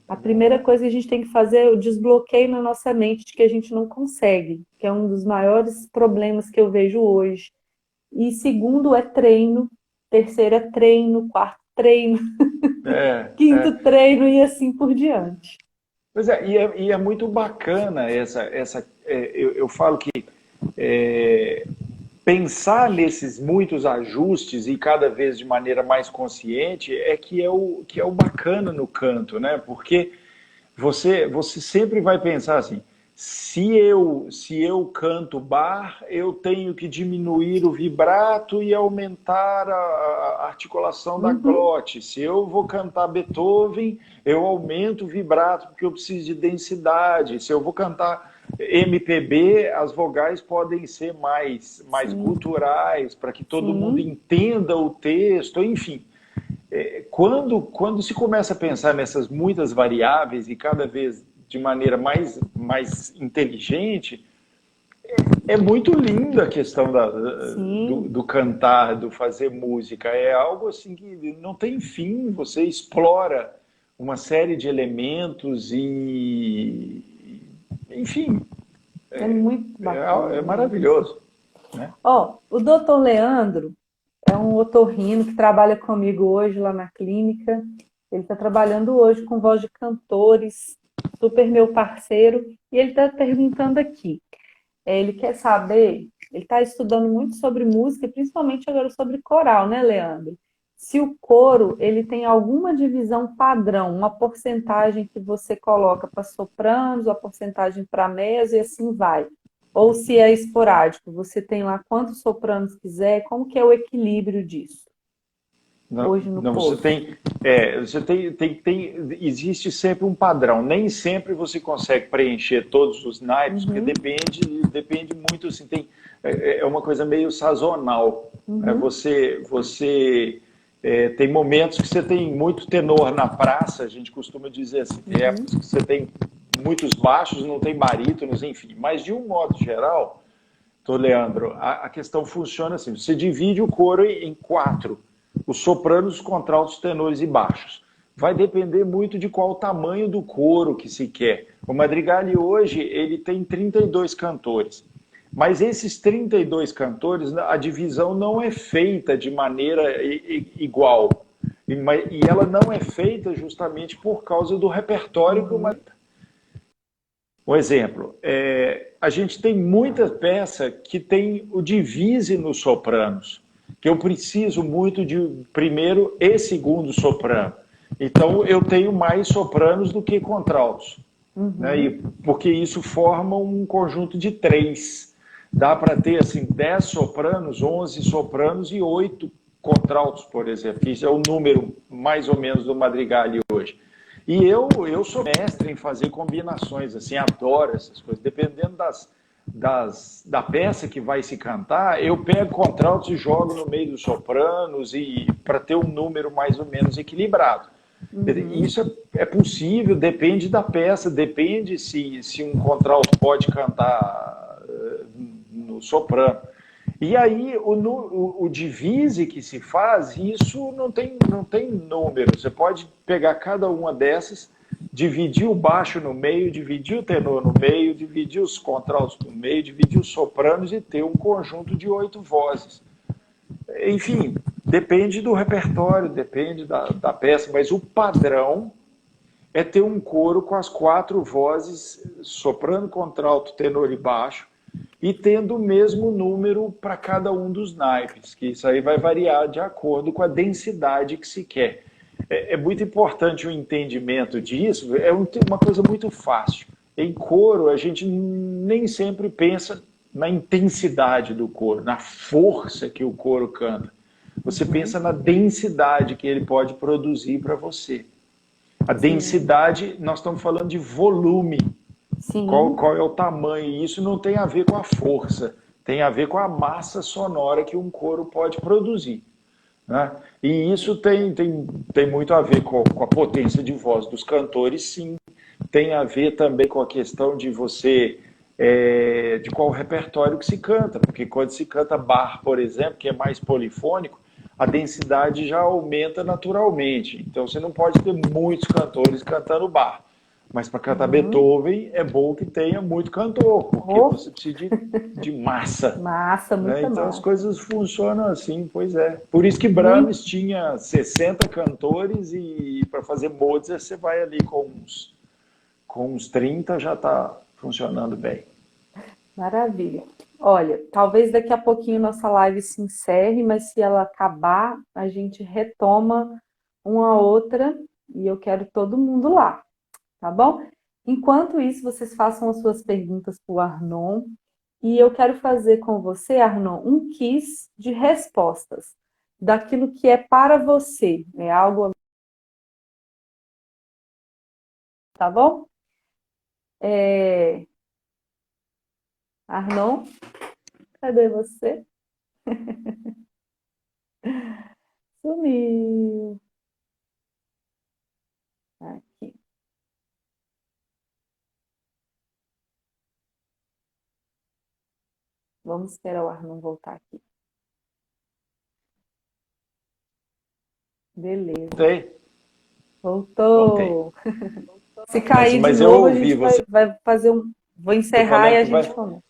A primeira coisa que a gente tem que fazer é o desbloqueio na nossa mente de que a gente não consegue, que é um dos maiores problemas que eu vejo hoje. E segundo é treino, terceiro é treino, quarto treino, quinto treino e assim por diante. Pois é, e é muito bacana eu falo que pensar nesses muitos ajustes e cada vez de maneira mais consciente que é o bacana no canto, né? Porque você sempre vai pensar assim, se eu canto bar, eu tenho que diminuir o vibrato e aumentar a articulação da glote. Se eu vou cantar Beethoven, eu aumento o vibrato porque eu preciso de densidade. Se eu vou cantar MPB, as vogais podem ser mais guturais para que todo mundo entenda o texto, enfim. Quando se começa a pensar nessas muitas variáveis e cada vez de maneira mais inteligente, é muito linda a questão do cantar, do fazer música. É algo assim que não tem fim. Você explora uma série de elementos e, enfim, muito bacana. É maravilhoso. Né? O doutor Leandro é um otorrino que trabalha comigo hoje lá na clínica. Ele está trabalhando hoje com voz de cantores, super meu parceiro, e ele está perguntando aqui. Ele quer saber, ele está estudando muito sobre música, principalmente agora sobre coral, né, Leandro? Se o coro ele tem alguma divisão padrão, uma porcentagem que você coloca para sopranos, uma porcentagem para mezzo e assim vai. Ou se é esporádico, você tem lá quantos sopranos quiser, como que é o equilíbrio disso? hoje no Não, coro? Existe sempre um padrão. Nem sempre você consegue preencher todos os naipes, porque Uhum, depende muito, assim, é uma coisa meio sazonal. Né? uhum, Tem momentos que você tem muito tenor na praça, a gente costuma dizer assim, tem uhum, épocas que você tem muitos baixos, não tem barítonos, enfim. Mas, de um modo geral, Leandro, a questão funciona assim: você divide o coro em quatro: os sopranos, os contraltos, tenores e baixos. Vai depender muito de qual o tamanho do coro que se quer. O Madrigali hoje ele tem 32 cantores. Mas esses 32 cantores, a divisão não é feita de maneira igual. E ela não é feita justamente por causa do repertório que o uhum, um exemplo, a gente tem muita peça que tem o divise nos sopranos, que eu preciso muito de primeiro e segundo soprano. Então, eu tenho mais sopranos do que contraltos, né? uhum, Porque isso forma um conjunto de três. Dá para ter assim 10 sopranos, 11 sopranos e 8 contraltos, por exemplo, que isso é o número mais ou menos do Madrigali hoje. E eu sou mestre em fazer combinações, assim, adoro essas coisas. Dependendo da peça que vai se cantar, eu pego contraltos e jogo no meio dos sopranos e para ter um número mais ou menos equilibrado. uhum, Isso é possível, depende da peça, depende se um contralto pode cantar no soprano. E aí, o divise que se faz, isso não tem número. Você pode pegar cada uma dessas, dividir o baixo no meio, dividir o tenor no meio, dividir os contraltos no meio, dividir os sopranos e ter um conjunto de 8 vozes. Enfim, depende do repertório, depende da peça, mas o padrão é ter um coro com as 4 vozes, soprano, contralto, tenor e baixo, e tendo o mesmo número para cada um dos naipes, que isso aí vai variar de acordo com a densidade que se quer. É muito importante o entendimento disso, é uma coisa muito fácil. Em coro, a gente nem sempre pensa na intensidade do coro, na força que o coro canta. Você uhum. pensa na densidade que ele pode produzir para você. A Sim, densidade, nós estamos falando de volume. Qual, sim, qual é o tamanho? E isso não tem a ver com a força, tem a ver com a massa sonora que um coro pode produzir. Né? E isso tem muito a ver com a potência de voz dos cantores, sim. Tem a ver também com a questão de de qual repertório que se canta, porque quando se canta bar, por exemplo, que é mais polifônico, a densidade já aumenta naturalmente. Então você não pode ter muitos cantores cantando bar. Mas para cantar uhum. Beethoven é bom que tenha muito cantor, porque Oh, você precisa de massa. massa, Né? muita Então as massa. coisas funcionam assim, pois é. Por isso que Muito, Brahms tinha 60 cantores e para fazer Mozart você vai ali com uns 30 já está funcionando bem. maravilha. Olha, talvez daqui a pouquinho nossa live se encerre, mas se ela acabar, a gente retoma uma outra e eu quero todo mundo lá, tá bom? Enquanto isso, vocês façam as suas perguntas para o Arnon e eu quero fazer com você, Arnon, um quiz de respostas daquilo que é para você. É algo, tá bom? Arnon, cadê você? Sumiu. Aqui. Vamos esperar o Arnon voltar aqui. Beleza. Voltei? Voltei. Voltou. Se Mas, cair de mas eu novo, a ouvi gente você vai fazer um. Vou encerrar e falando a que vai. gente começa.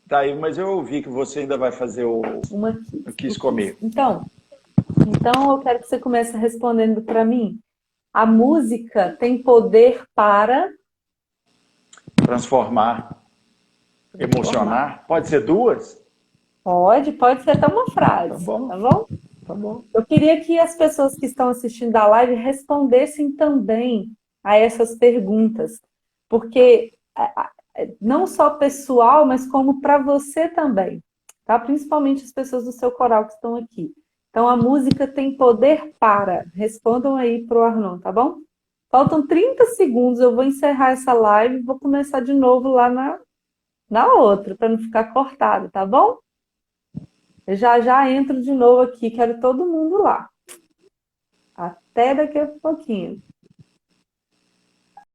Tá aí, mas eu ouvi que você ainda vai fazer Uma o quiz, o Kiss quiz. comigo. Então eu quero que você comece respondendo para mim. A música tem poder para Transformar, transformar. emocionar. Pode ser duas? Pode ser até uma Tá frase, tá bom, bom? tá bom. Eu queria que as pessoas que estão assistindo a live respondessem também a essas perguntas, porque não só pessoal, mas como para você também, tá? Principalmente as pessoas do seu coral que estão aqui. Então, a música tem poder para. Respondam aí pro Arnon, tá bom? Faltam 30 segundos, eu vou encerrar essa live e vou começar de novo lá na outra, para não ficar cortado, tá bom? Eu já entro de novo aqui, quero todo mundo lá. Até daqui a pouquinho.